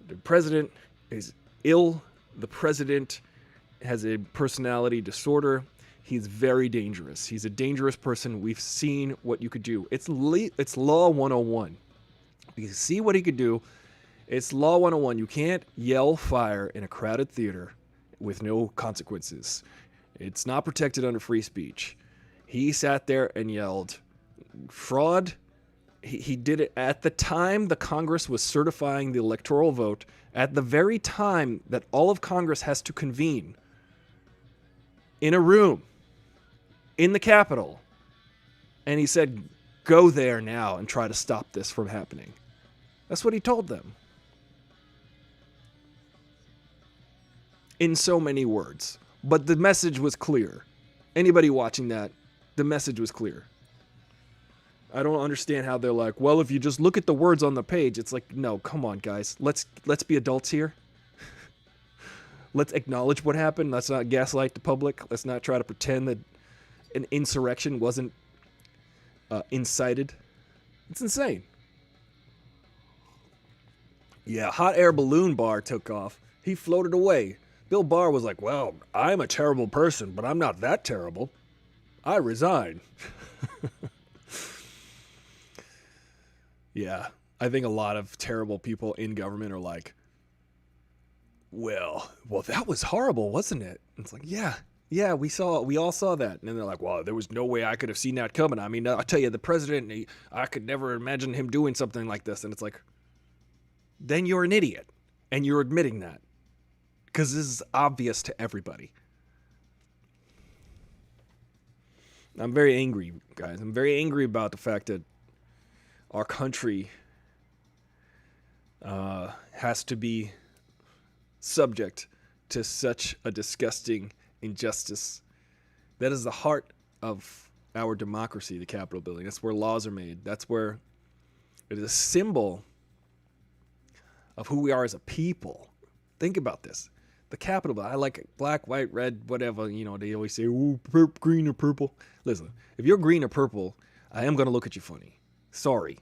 The president is ill. The president has a personality disorder. He's very dangerous. He's a dangerous person. We've seen what you could do. It's Law 101. You see what he could do. It's Law 101. You can't yell fire in a crowded theater with no consequences. It's not protected under free speech. He sat there and yelled fraud. he did it at the time the Congress was certifying the electoral vote, at the very time that all of Congress has to convene in a room in the Capitol. And he said, go there now and try to stop this from happening. That's what he told them. In so many words. But the message was clear. Anybody watching that, the message was clear. I don't understand how they're like, well, if you just look at the words on the page, it's like, no, come on, guys. Let's be adults here. Let's acknowledge what happened. Let's not gaslight the public. Let's not try to pretend that an insurrection wasn't incited. It's insane. Yeah, hot air balloon Barr took off. He floated away. Bill Barr was like, well, I'm a terrible person, but I'm not that terrible. I resign. Yeah, I think a lot of terrible people in government are like, well, that was horrible, wasn't it? And it's like, yeah, we all saw that. And then they're like, well, there was no way I could have seen that coming. I mean, I'll tell you, the president, I could never imagine him doing something like this. And it's like, then you're an idiot, and you're admitting that. Because this is obvious to everybody. I'm very angry, guys. I'm very angry about the fact that our country has to be subject to such a disgusting injustice. That is the heart of our democracy, the Capitol building. That's where laws are made. That's where it is a symbol of who we are as a people. Think about this. The Capitol building, I like it. Black, white, red, whatever. You know, they always say, ooh, green or purple. Listen, if you're green or purple, I am going to look at you funny. Sorry.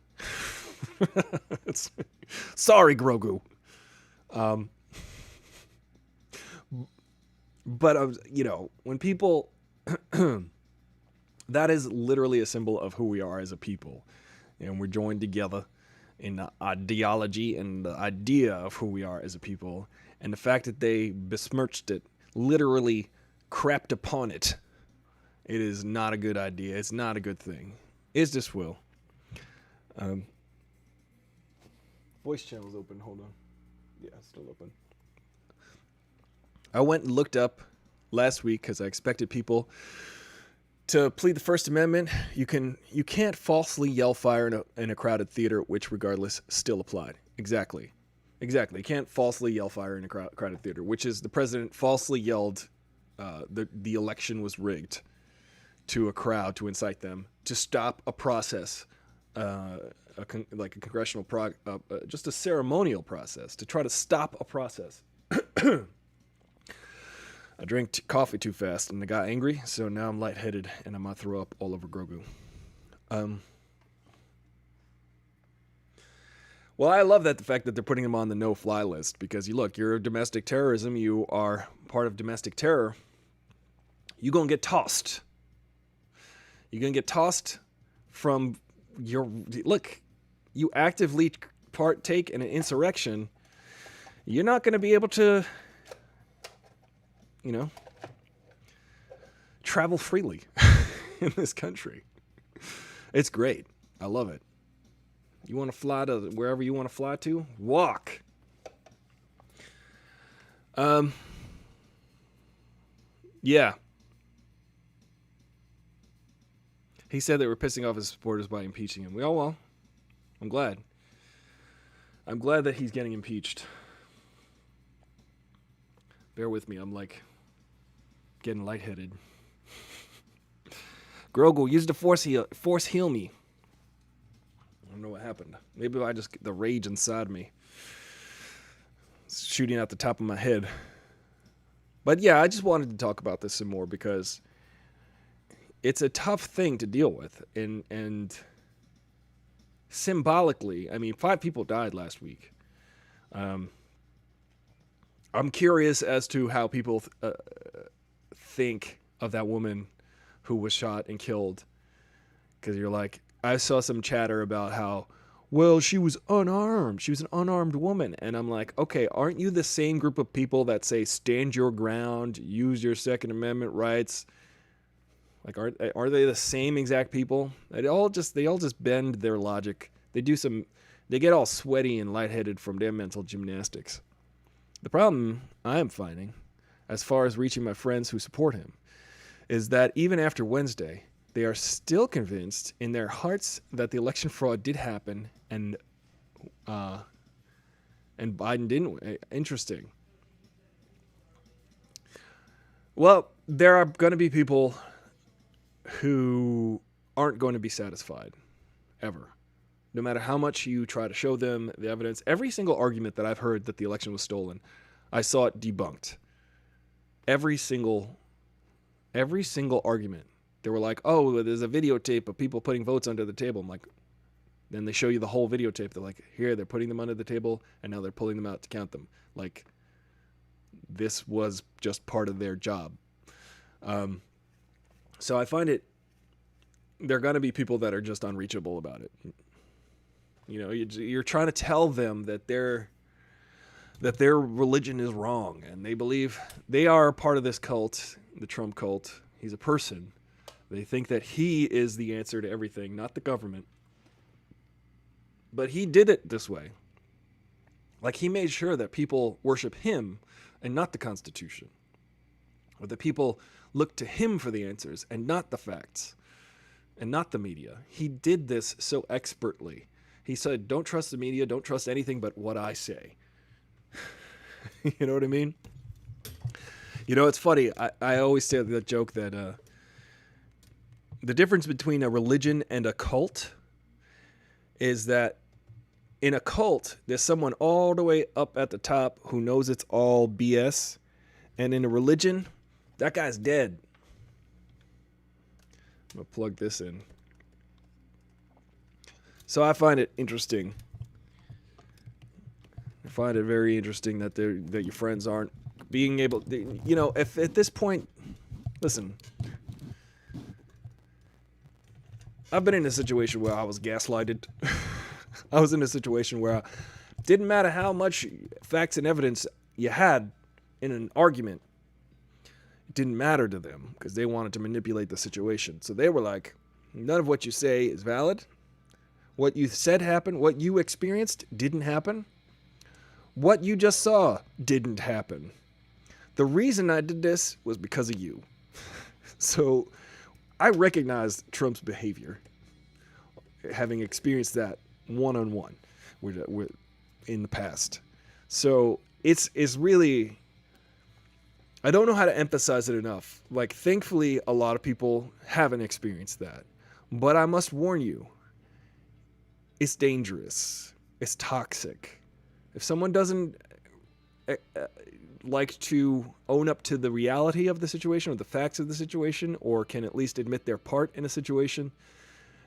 Sorry, Grogu. But, you know, when people... that is literally a symbol of who we are as a people. And we're joined together in the ideology and the idea of who we are as a people. And the fact that they besmirched it, literally crapped upon it, it is not a good idea. It's not a good thing. Is this Will? Voice channel's open. Hold on. Yeah, it's still open. I went and looked up last week because I expected people to plead the First Amendment. You can't falsely yell fire in a crowded theater, which regardless still applied. Exactly. You can't falsely yell fire in a crowded theater, which is the president falsely yelled the election was rigged to a crowd to incite them to stop a process, like a congressional just a ceremonial process to try to stop a process. I drank coffee too fast and I got angry, so now I'm lightheaded and I'm gonna throw up all over Grogu. Well, I love the fact that they're putting him on the no-fly list because you're domestic terrorism, you are part of domestic terror. You're gonna get tossed. You're gonna get tossed from you actively partake in an insurrection. You're not gonna be able to, travel freely in this country. It's great. I love it. You want to fly to wherever you want to fly to? Walk. Yeah. He said they were pissing off his supporters by impeaching him. Well, I'm glad. I'm glad that he's getting impeached. Bear with me. I'm getting lightheaded. Grogu, use the force heal me. I don't know what happened. Maybe the rage inside me. It's shooting out the top of my head. But yeah, I just wanted to talk about this some more because it's a tough thing to deal with. And symbolically, 5 people died last week. I'm curious as to how people think of that woman who was shot and killed. Because I saw some chatter about how, well, she was unarmed. She was an unarmed woman. And I'm like, okay, aren't you the same group of people that say stand your ground, use your Second Amendment rights? Are they the same exact people? They all just bend their logic They get all sweaty and lightheaded from their mental gymnastics. The problem I am finding, as far as reaching my friends who support him, is that even after Wednesday, they are still convinced in their hearts that the election fraud did happen and Biden didn't. Interesting. Well, there are going to be people who aren't going to be satisfied, ever. No matter how much you try to show them the evidence, every single argument that I've heard that the election was stolen, I saw it debunked. Every single argument. They were like, oh, there's a videotape of people putting votes under the table. I'm like, then they show you the whole videotape. They're like, here, they're putting them under the table, and now they're pulling them out to count them. Like, this was just part of their job. So I find there are going to be people that are just unreachable about it. You know, you're trying to tell them that their religion is wrong, and they believe they are part of this cult, the Trump cult. He's a person. They think that he is the answer to everything, not the government. But he did it this way. Like, he made sure that people worship him and not the Constitution. Or that people look to him for the answers and not the facts and not the media. He did this so expertly. He said, don't trust the media, don't trust anything but what I say. You know what I mean? You know, it's funny. I always say the joke that the difference between a religion and a cult is that in a cult, there's someone all the way up at the top who knows it's all BS. And in a religion, that guy's dead. I'm going to plug this in. So I find it interesting. I find it very interesting that your friends aren't being able to, you know, if at this point, listen, I've been in a situation where I was gaslighted. I was in a situation where it didn't matter how much facts and evidence you had in an argument. It didn't matter to them because they wanted to manipulate the situation. So they were like, none of what you say is valid. What you said happened. What you experienced didn't happen. What you just saw didn't happen. The reason I did this was because of you. So I recognized Trump's behavior, having experienced that one-on-one with in the past. So it's really, I don't know how to emphasize it enough. Like, thankfully, a lot of people haven't experienced that. But I must warn you, it's dangerous. It's toxic. If someone doesn't like to own up to the reality of the situation or the facts of the situation, or can at least admit their part in a situation,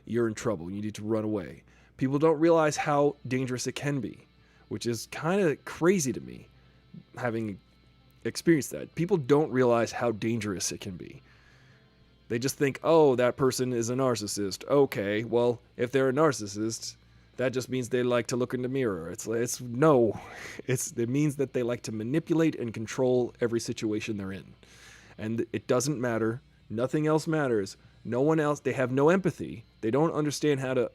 you're in trouble. You need to run away. People don't realize how dangerous it can be, which is kind of crazy to me, having experienced that. People don't realize how dangerous it can be. They just think, oh, that person is a narcissist. Okay, well, if they're a narcissist, that just means they like to look in the mirror. It means that they like to manipulate and control every situation they're in. And it doesn't matter. Nothing else matters. No one else, they have no empathy. They don't understand how to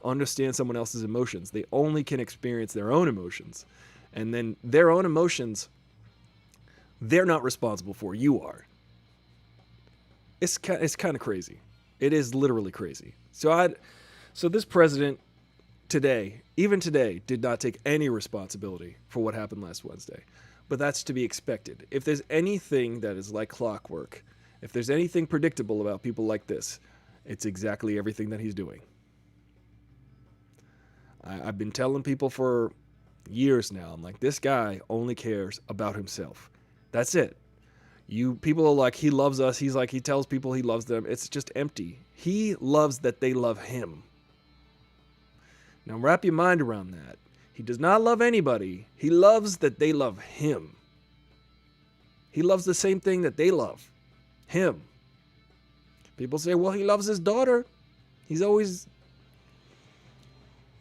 understand someone else's emotions. They only can experience their own emotions. And then their own emotions, they're not responsible for. You are. It's kind of crazy. It is literally crazy. So this president even today, did not take any responsibility for what happened last Wednesday. But that's to be expected. If there's anything that is like clockwork, if there's anything predictable about people like this, it's exactly everything that he's doing. I've been telling people for years now, I'm like, this guy only cares about himself. That's it. People are like, he loves us. He's like, he tells people he loves them. It's just empty. He loves that they love him. Now wrap your mind around that. He does not love anybody. He loves that they love him. He loves the same thing that they love. Him. People say, well, he loves his daughter. He's always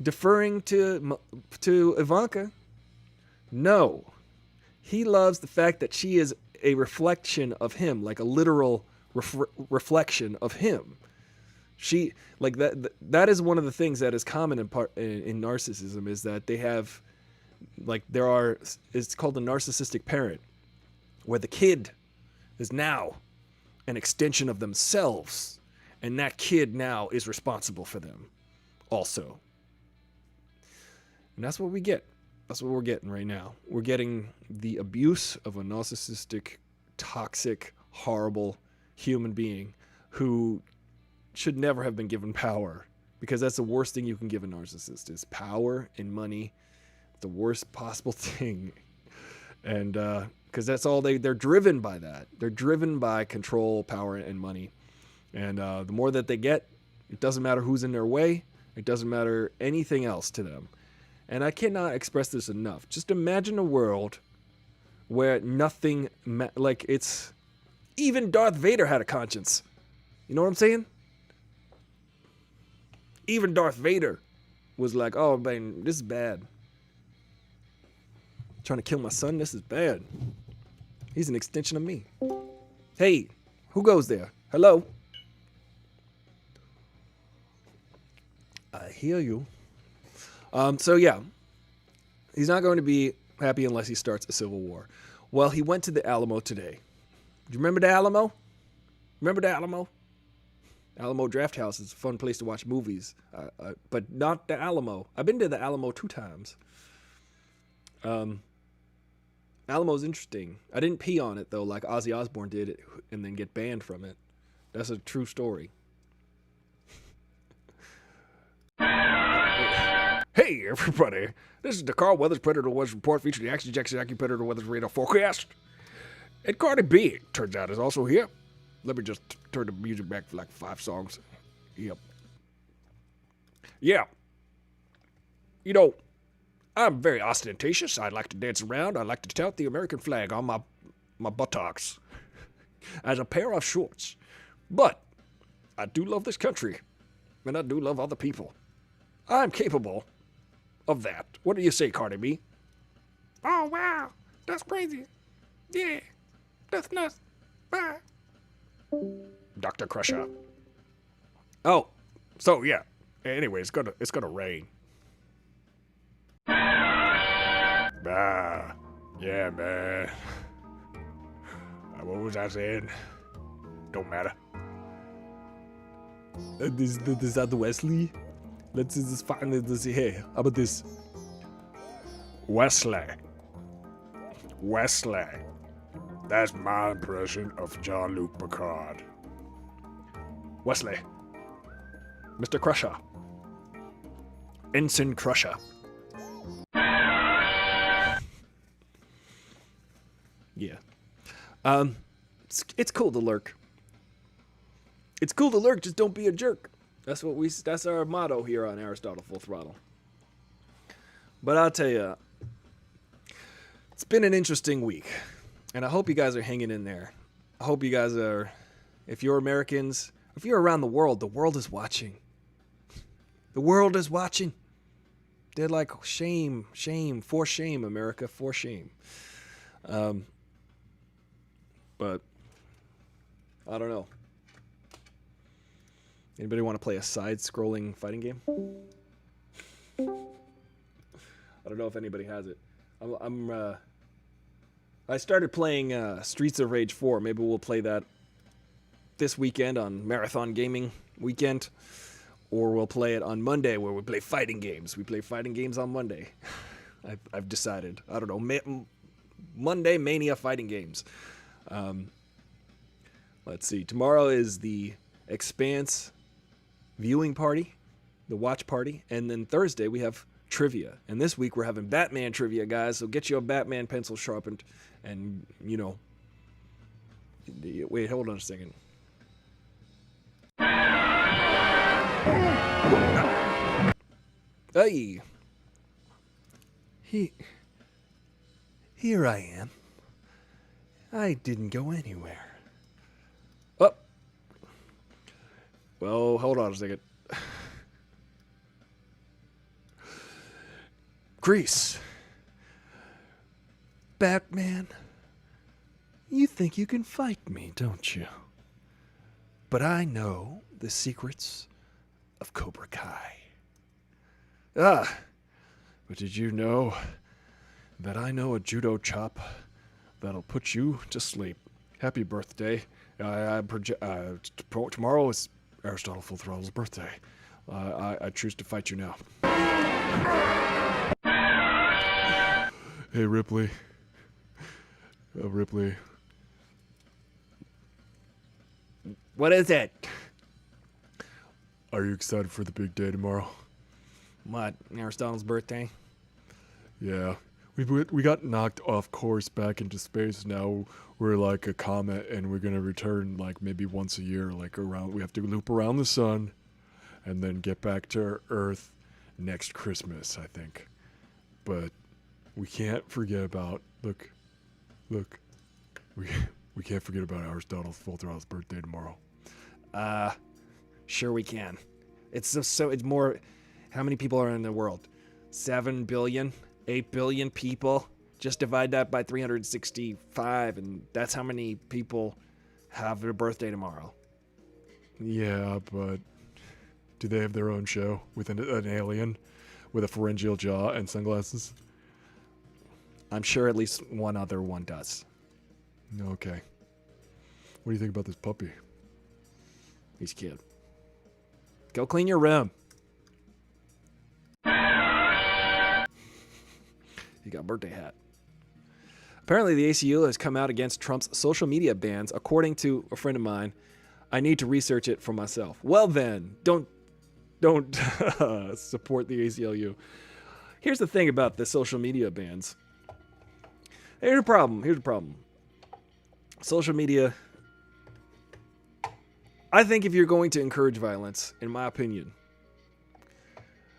deferring to Ivanka. No. He loves the fact that she is a reflection of him, like a literal reflection of him. She like that is one of the things that is common in narcissism, is that they have like it's called the narcissistic parent, where the kid is now an extension of themselves, and that kid now is responsible for them also. And that's what we get. That's what we're getting right now. We're getting the abuse of a narcissistic, toxic, horrible human being who should never have been given power, because that's the worst thing you can give a narcissist is power and money. The worst possible thing. And because that's all they're driven by that. They're driven by control, power, and money. And the more that they get, it doesn't matter who's in their way. It doesn't matter anything else to them. And I cannot express this enough. Just imagine a world where nothing, like it's, even Darth Vader had a conscience. You know what I'm saying? Even Darth Vader was like, oh man, this is bad. Trying to kill my son, this is bad. He's an extension of me. Hey, who goes there? Hello? I hear you. So yeah, he's not going to be happy unless he starts a civil war. Well, he went to the Alamo today. Do you remember the Alamo? Remember the Alamo? Alamo Draft House is a fun place to watch movies, but not the Alamo. I've been to the Alamo 2 times. Alamo's interesting. I didn't pee on it though, like Ozzy Osbourne did, and then get banned from it. That's a true story. Hey everybody, this is the Carl Weathers Predator Weathers Report featuring the Action Jackson Predator Weathers Radar Forecast. And Cardi B, it turns out, is also here. Let me just turn the music back for like 5 songs. Yep. Yeah. You know, I'm very ostentatious. I like to dance around. I like to tout the American flag on my buttocks as a pair of shorts. But I do love this country, and I do love other people. I'm capable of that. What do you say, Cardi B? Oh, wow. That's crazy. Yeah. That's nuts. Bye. Dr. Crusher. Oh, so yeah. Anyway, it's gonna rain. Yeah, man. What was I saying? Don't matter. This is that Wesley? Let's just find this. Hey, how about this? Wesley. That's my impression of Jean-Luc Picard. Wesley. Mr. Crusher. Ensign Crusher. Yeah. It's cool to lurk. It's cool to lurk, just don't be a jerk. That's our motto here on Aristotle Full Throttle. But I'll tell you, it's been an interesting week. And I hope you guys are hanging in there. I hope you guys are, if you're Americans, if you're around the world is watching. The world is watching. They're like, shame, for shame, America, for shame. But I don't know. Anybody want to play a side-scrolling fighting game? I don't know if anybody has it. I started playing Streets of Rage 4. Maybe we'll play that this weekend on Marathon Gaming Weekend. Or we'll play it on Monday where we play fighting games. We play fighting games on Monday. I've decided. I don't know. Monday Mania fighting games. Let's see. Tomorrow is the Expanse viewing party, the watch party. And then Thursday we have trivia. And this week we're having Batman trivia, guys. So get your Batman pencil sharpened. And, you know. Wait, hold on a second. Hey. Here I am. I didn't go anywhere. Oh. Well, hold on a second. Grease. Batman. You think you can fight me, don't you? but I know the secrets of Cobra Kai. Ah, but did you know that I know a judo chop that'll put you to sleep? Happy birthday. Tomorrow is Aristotle Full Throttle's birthday. I choose to fight you now. Hey, Ripley. Ripley. What is it? Are you excited for the big day tomorrow? What, Aristotle's birthday? Yeah. We got knocked off course back into space. Now we're like a comet, and we're gonna return like maybe once a year. Like we have to loop around the sun, and then get back to Earth next Christmas, I think. But we can't forget about look. We can't forget about Aristotle's Full Throttle's birthday tomorrow. Sure we can. It's more. How many people are in the world? 7 billion, 8 billion people. Just divide that by 365, and that's how many people have their birthday tomorrow. Yeah, but do they have their own show with an alien with a pharyngeal jaw and sunglasses? I'm sure at least one other one does. Okay. What do you think about this puppy? He's cute. Go clean your room. You got a birthday hat. Apparently, the ACLU has come out against Trump's social media bans. According to a friend of mine, I need to research it for myself. Well, then, don't support the ACLU. Here's the thing about the social media bans. Here's the problem. Social media. I think if you're going to encourage violence, in my opinion,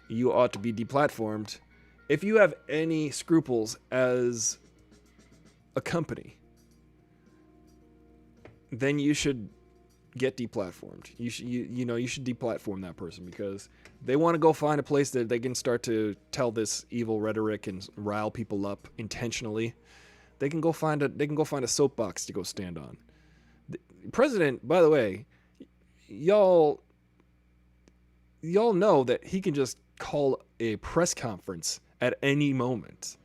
you ought to be deplatformed. If you have any scruples as a company, then you should get deplatformed. You should deplatform that person, because they want to go find a place that they can start to tell this evil rhetoric and rile people up intentionally. They can go find a soapbox to go stand on. The president, by the way, y'all know that he can just call a press conference at any moment.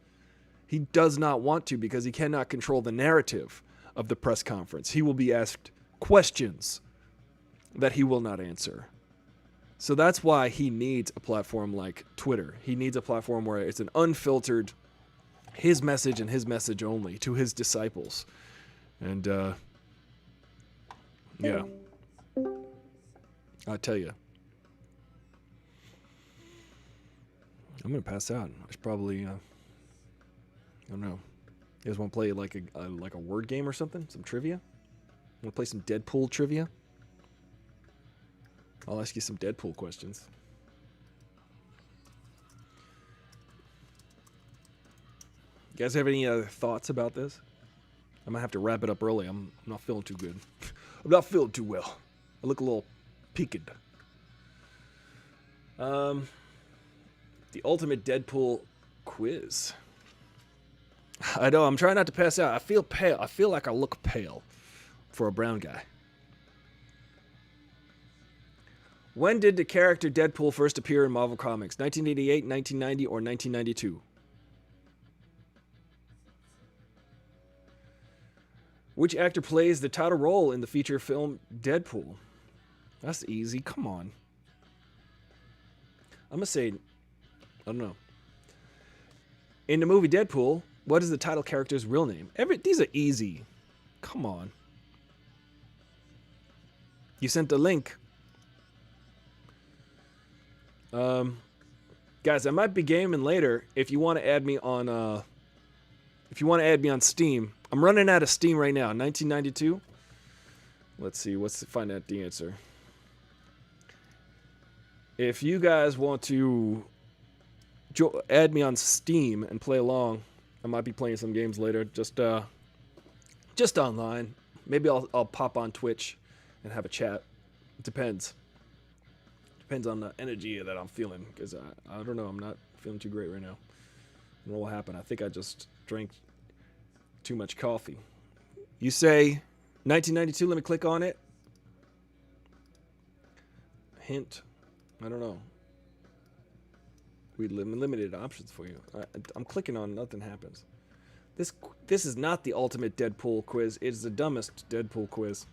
He does not want to, because he cannot control the narrative of the press conference. He will be asked questions that he will not answer. So that's why he needs a platform like Twitter. He needs a platform where it's an unfiltered, his message and his message only to his disciples. And yeah, I tell you, I'm gonna pass out. I should probably, I don't know. You guys want to play like a word game or something? Some trivia? Want to play some Deadpool trivia? I'll ask you some Deadpool questions. You guys have any other thoughts about this? I might have to wrap it up early. I'm not feeling too good. I'm not feeling too well. I look a little peaked. The ultimate Deadpool quiz. I know, I'm trying not to pass out. I feel pale. I feel like I look pale for a brown guy. When did the character Deadpool first appear in Marvel Comics? 1988, 1990, or 1992? Which actor plays the title role in the feature film Deadpool? That's easy. Come on. I'm going to say, I don't know. In the movie Deadpool, what is the title character's real name? These are easy. Come on. You sent the link. Guys, I might be gaming later. If you want to add me on, Steam, I'm running out of Steam right now. 1992. Let's see. Find out the answer. If you guys want to add me on Steam and play along, I might be playing some games later. Just online. Maybe I'll pop on Twitch and have a chat. It depends. Depends on the energy that I'm feeling, because I don't know, I'm not feeling too great right now. I don't know what happened. I think I just drank too much coffee. You say 1992, let me click on it. hint. I don't know. We limited options for you. I'm clicking on, nothing happens. This is not the ultimate Deadpool quiz. It's the dumbest Deadpool quiz.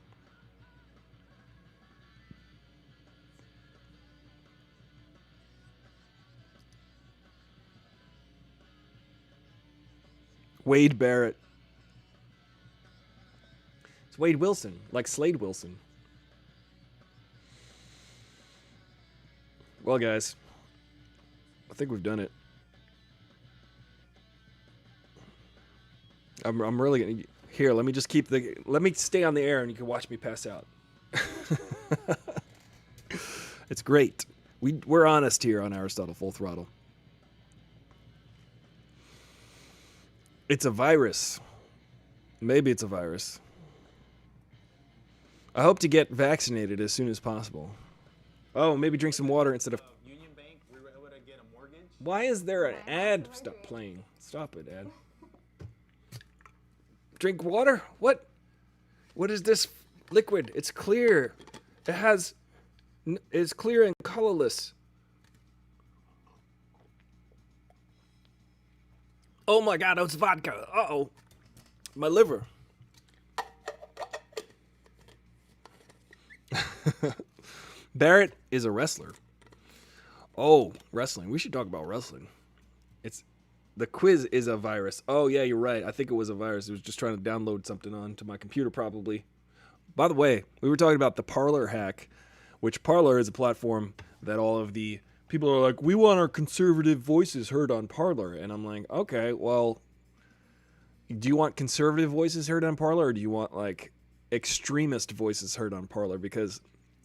Wade Barrett. It's Wade Wilson, like Slade Wilson. Well, guys, I think we've done it. I'm really gonna here. Let me just let me stay on the air, and you can watch me pass out. It's great. We're honest here on Aristotle Full Throttle. It's a virus. Maybe it's a virus. I hope to get vaccinated as soon as possible. Oh, maybe drink some water instead of. Union Bank, we were able to get a mortgage. Why is there an ad? Stop playing. Stop it, ad. Drink water? What? What is this liquid? It's clear. It's clear and colorless. Oh my God, it's vodka. Uh-oh. My liver. Barrett is a wrestler. Oh, wrestling. We should talk about wrestling. The quiz is a virus. Oh, yeah, you're right. I think it was a virus. It was just trying to download something onto my computer, probably. By the way, we were talking about the Parler hack, which Parler is a platform that all of the people are like, we want our conservative voices heard on Parler. And I'm like, okay, well, do you want conservative voices heard on Parler, or do you want, like, extremist voices heard on Parler? Because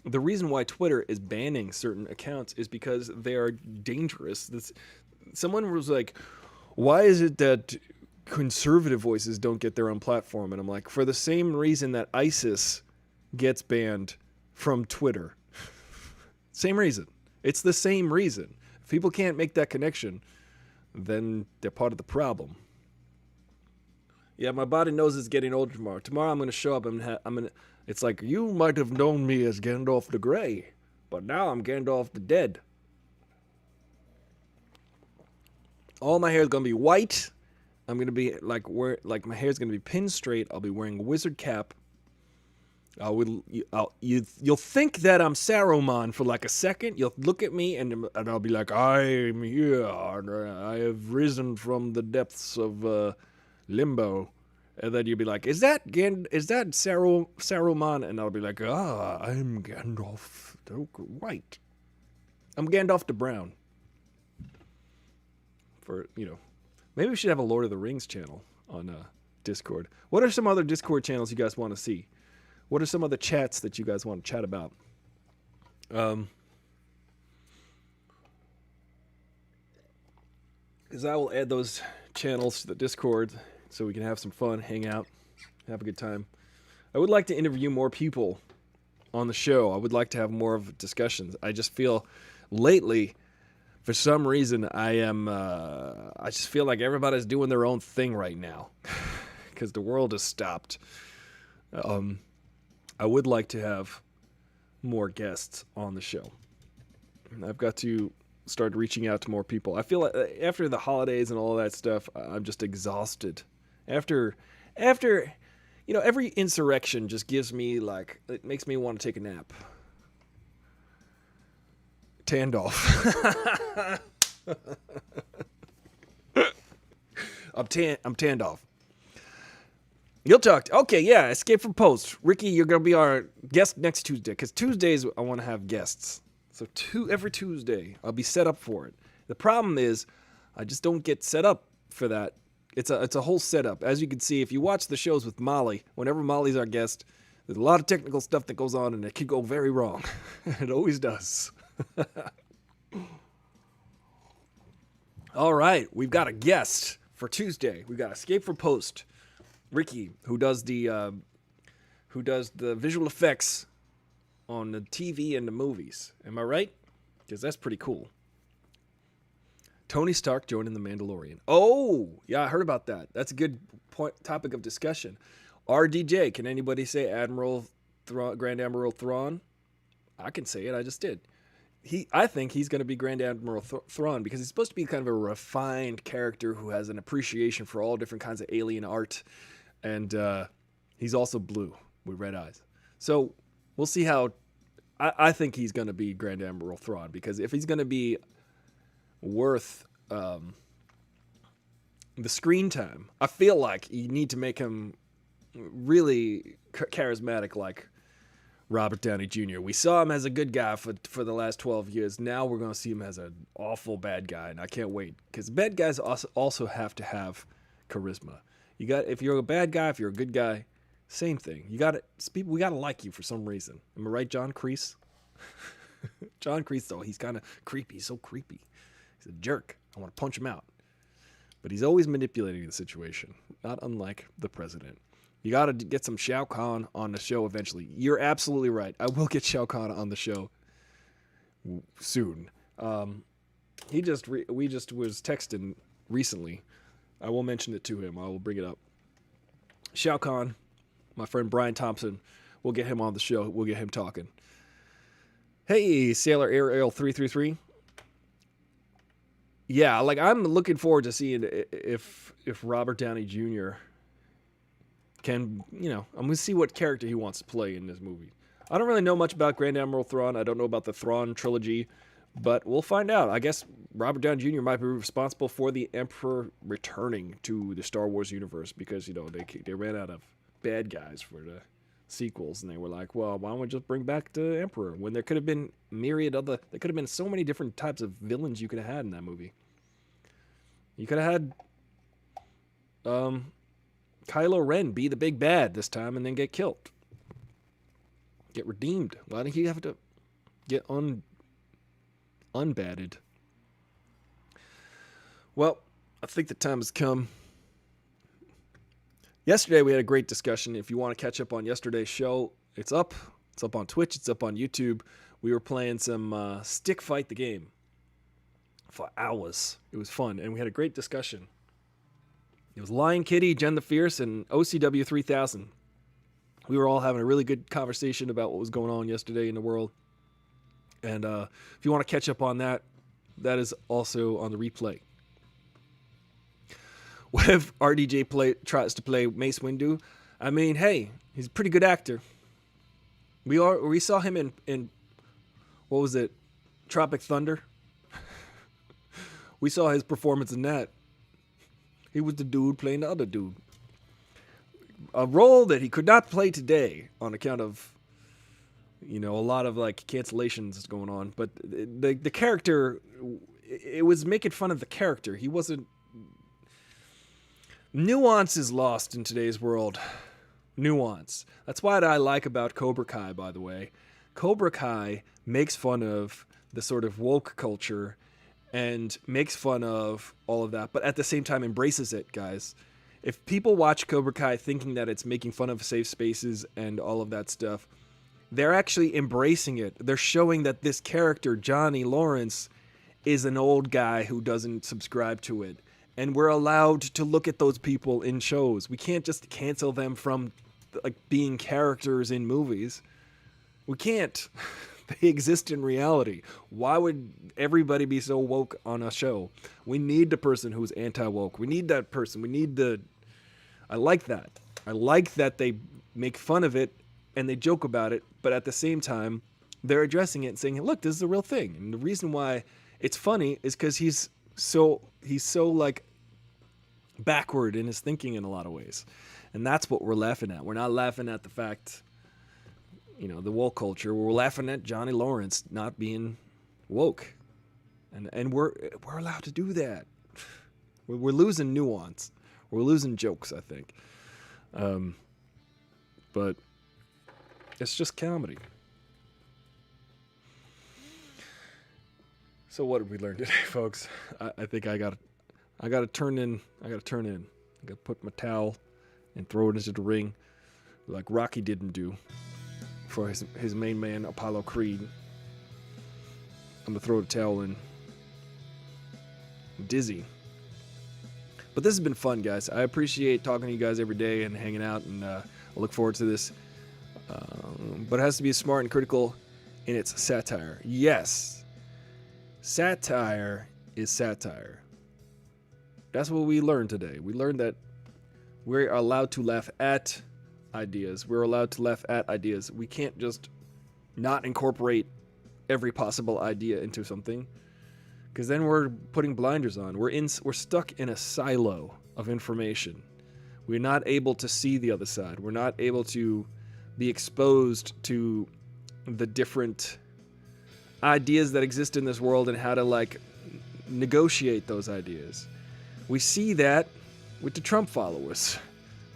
the reason why Twitter is banning certain accounts is because they are dangerous. Someone was like, why is it that conservative voices don't get their own platform? And I'm like, for the same reason that ISIS gets banned from Twitter. Same reason. It's the same reason. If people can't make that connection, then they're part of the problem. Yeah, my body knows it's getting older tomorrow. Tomorrow I'm going to show up. It's like, you might have known me as Gandalf the Grey, but now I'm Gandalf the Dead. All my hair is going to be white. I'm going to be like my hair is going to be pinned straight. I'll be wearing a wizard cap. You'll think that I'm Saruman for like a second. You'll look at me and I'll be like, I'm here. I have risen from the depths of limbo. And then you'll be like, is that Saruman? And I'll be like, I'm Gandalf the White. I'm Gandalf the Brown. Maybe we should have a Lord of the Rings channel on Discord. What are some other Discord channels you guys want to see? What are some other chats that you guys want to chat about? Because I will add those channels to the Discord so we can have some fun, hang out, have a good time. I would like to interview more people on the show. I would like to have more of discussions. I just feel lately, for some reason, I just feel like everybody's doing their own thing right now because the world has stopped. I would like to have more guests on the show. I've got to start reaching out to more people. I feel like after the holidays and all that stuff, I'm just exhausted. After every insurrection just gives me it makes me want to take a nap. Tandolf. I'm Tandolf. You'll talk. Okay, yeah, Escape from Post. Ricky, you're going to be our guest next Tuesday, because Tuesdays I want to have guests. So every Tuesday, I'll be set up for it. The problem is, I just don't get set up for that. It's a whole setup. As you can see, if you watch the shows with Molly, whenever Molly's our guest, there's a lot of technical stuff that goes on, and it can go very wrong. It always does. All right, we've got a guest for Tuesday. We've got Escape from Post. Ricky, who does the visual effects on the TV and the movies. Am I right? Because that's pretty cool. Tony Stark joining the Mandalorian. Oh, yeah, I heard about that. That's a good topic of discussion. RDJ, can anybody say Grand Admiral Thrawn? I can say it. I just did. I think he's going to be Grand Admiral Thrawn because he's supposed to be kind of a refined character who has an appreciation for all different kinds of alien art, and he's also blue with red eyes. So we'll see how. I think he's going to be Grand Admiral Thrawn because if he's going to be worth the screen time, I feel like you need to make him really charismatic, like Robert Downey Jr. We saw him as a good guy for the last 12 years. Now we're going to see him as an awful bad guy, and I can't wait because bad guys also have to have charisma. If you're a bad guy, if you're a good guy, same thing. We got to like you for some reason. Am I right, John Kreese? John Kreese, though, he's kind of creepy. He's so creepy. He's a jerk. I want to punch him out. But he's always manipulating the situation, not unlike the president. You got to get some Shao Kahn on the show eventually. You're absolutely right. I will get Shao Kahn on the show soon. We just was texting recently. I will mention it to him. I will bring it up. Shao Kahn, my friend Brian Thompson, we'll get him on the show. We'll get him talking. Hey, Sailor Ariel 333. Yeah, like I'm looking forward to seeing if Robert Downey Jr. can, I'm going to see what character he wants to play in this movie. I don't really know much about Grand Admiral Thrawn. I don't know about the Thrawn trilogy, but we'll find out. I guess Robert Downey Jr. might be responsible for the Emperor returning to the Star Wars universe because, they ran out of bad guys for the sequels, and they were like, well, why don't we just bring back the Emperor when there could have been there could have been so many different types of villains you could have had in that movie. You could have had Kylo Ren be the big bad this time and then get killed. Get redeemed. Why did he have to get unbadded? Well, I think the time has come. Yesterday we had a great discussion. If you want to catch up on yesterday's show, it's up. It's up on Twitch. It's up on YouTube. We were playing some Stick Fight the game for hours. It was fun, and we had a great discussion. It was Lion Kitty, Jen the Fierce, and OCW 3000. We were all having a really good conversation about what was going on yesterday in the world. And if you want to catch up on that, that is also on the replay. What if RDJ tries to play Mace Windu? I mean, hey, he's a pretty good actor. We saw him in what was it? Tropic Thunder. We saw his performance in that. He was the dude playing the other dude. A role that he could not play today on account of, a lot of cancellations going on. But the character, it was making fun of the character. He wasn't. Nuance is lost in today's world. Nuance. That's what I like about Cobra Kai, by the way. Cobra Kai makes fun of the sort of woke culture and makes fun of all of that, but at the same time embraces it, guys. If people watch Cobra Kai thinking that it's making fun of safe spaces and all of that stuff, they're actually embracing it. They're showing that this character, Johnny Lawrence, is an old guy who doesn't subscribe to it. And we're allowed to look at those people in shows. We can't just cancel them from being characters in movies. We can't. They exist in reality. Why would everybody be so woke on a show? We need the person who's anti-woke. We need that person. I like that. I like that they make fun of it and they joke about it, but at the same time, they're addressing it and saying, look, this is a real thing. And the reason why it's funny is because he's so backward in his thinking in a lot of ways. And that's what we're laughing at. We're not laughing at the fact, the woke culture. We're laughing at Johnny Lawrence not being woke. And we're allowed to do that. We're losing nuance. We're losing jokes, I think. But it's just comedy. So what did we learn today, folks? I think I gotta turn in. I gotta put my towel and throw it into the ring like Rocky didn't do for his main man, Apollo Creed. I'm gonna throw the towel in. I'm dizzy. But this has been fun, guys. I appreciate talking to you guys every day and hanging out, and I look forward to this. But it has to be smart and critical in its satire. Yes. Satire is satire. That's what we learned today. We learned that we're allowed to laugh at ideas. We're allowed to laugh at ideas. We can't just not incorporate every possible idea into something, because then we're putting blinders on. We're stuck in a silo of information. We're not able to see the other side. We're not able to be exposed to the different ideas that exist in this world and how to like negotiate those ideas. We see that with the Trump followers.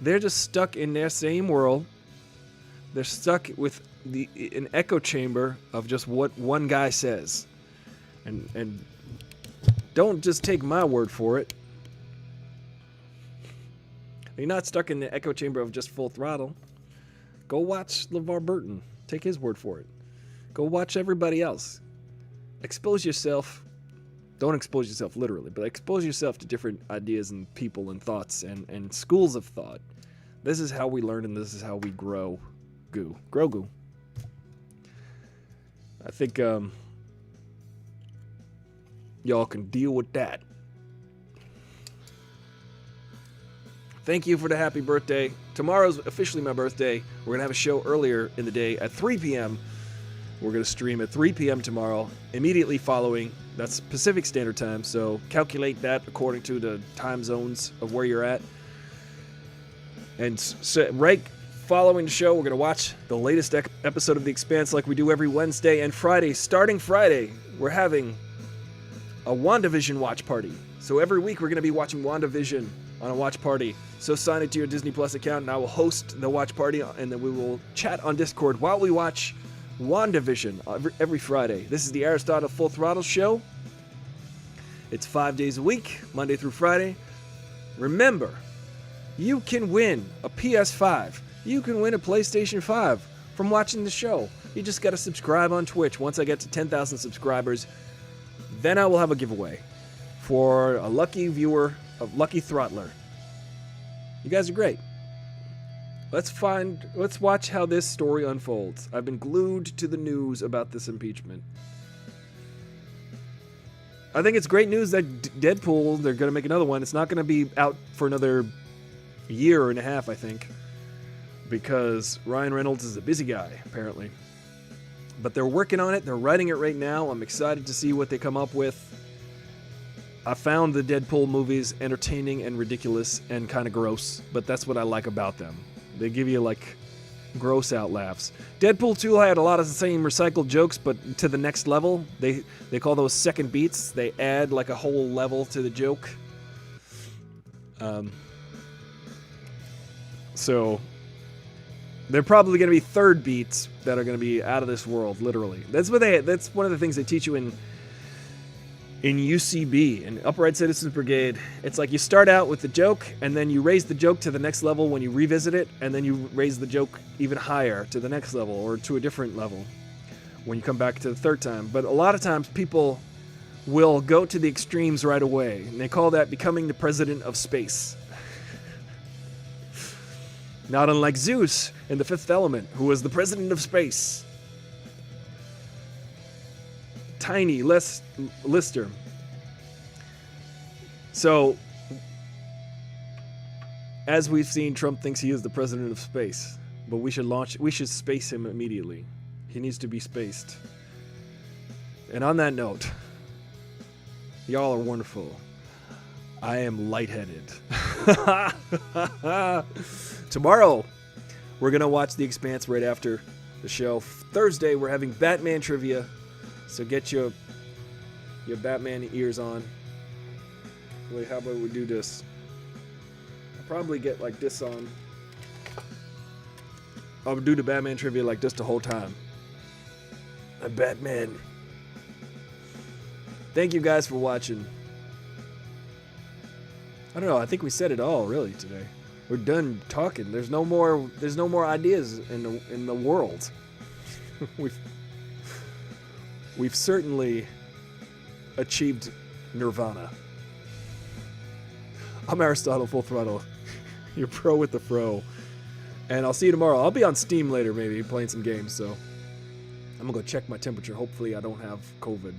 They're just stuck in their same world. They're stuck with an echo chamber of just what one guy says. And don't just take my word for it. You're not stuck in the echo chamber of just Full Throttle. Go watch LeVar Burton. Take his word for it. Go watch everybody else. Expose yourself. Don't expose yourself literally, but expose yourself to different ideas and people and thoughts and schools of thought. This is how we learn and this is how we grow. Grow goo. I think y'all can deal with that. Thank you for the happy birthday. Tomorrow's officially my birthday. We're going to have a show earlier in the day at 3 p.m. We're going to stream at 3 p.m. tomorrow, immediately following. That's Pacific Standard Time, so calculate that according to the time zones of where you're at. And so, right following the show, we're going to watch the latest episode of The Expanse like we do every Wednesday and Friday. Starting Friday, we're having a WandaVision watch party. So every week we're going to be watching WandaVision on a watch party. So sign into your Disney Plus account and I will host the watch party, and then we will chat on Discord while we watch WandaVision every Friday. This is the Aristotle Full Throttle Show. It's 5 days a week, Monday through Friday. Remember, you can win a PS5. You can win a PlayStation 5 from watching the show. You just got to subscribe on Twitch. Once I get to 10,000 subscribers, then I will have a giveaway for a lucky viewer, a lucky throttler. You guys are great. Let's watch how this story unfolds. I've been glued to the news about this impeachment. I think it's great news that Deadpool, they're going to make another one. It's not going to be out for another year and a half, I think, because Ryan Reynolds is a busy guy, apparently. But they're working on it. They're writing it right now. I'm excited to see what they come up with. I found the Deadpool movies entertaining and ridiculous and kind of gross, but that's what I like about them. They give you, like, gross out laughs. Deadpool 2 had a lot of the same recycled jokes, but to the next level. They call those second beats. They add, like, a whole level to the joke. So they're probably going to be third beats that are going to be out of this world, literally. That's one of the things they teach you in UCB, in Upright Citizens Brigade. It's like you start out with the joke, and then you raise the joke to the next level when you revisit it, and then you raise the joke even higher to the next level, or to a different level when you come back to the third time. But a lot of times people will go to the extremes right away, and they call that becoming the president of space. Not unlike Zeus in The Fifth Element, who was the president of space. Tiny Lister. So, as we've seen, Trump thinks he is the president of space, but we should space him immediately. He needs to be spaced. And on that note, y'all are wonderful. I am lightheaded. Tomorrow, we're gonna watch The Expanse right after the show. Thursday, we're having Batman trivia. So get your Batman ears on. Wait, how about we do this? I'll probably get like this on. I'll do the Batman trivia like this the whole time. I'm Batman. Thank you guys for watching. I don't know, I think we said it all really today. We're done talking. There's no more ideas in the world. We've certainly achieved nirvana. I'm Aristotle Full Throttle, your pro with the fro. And I'll see you tomorrow. I'll be on Steam later, maybe, playing some games, so I'm gonna go check my temperature. Hopefully I don't have COVID.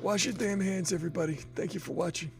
Wash your damn hands, everybody. Thank you for watching.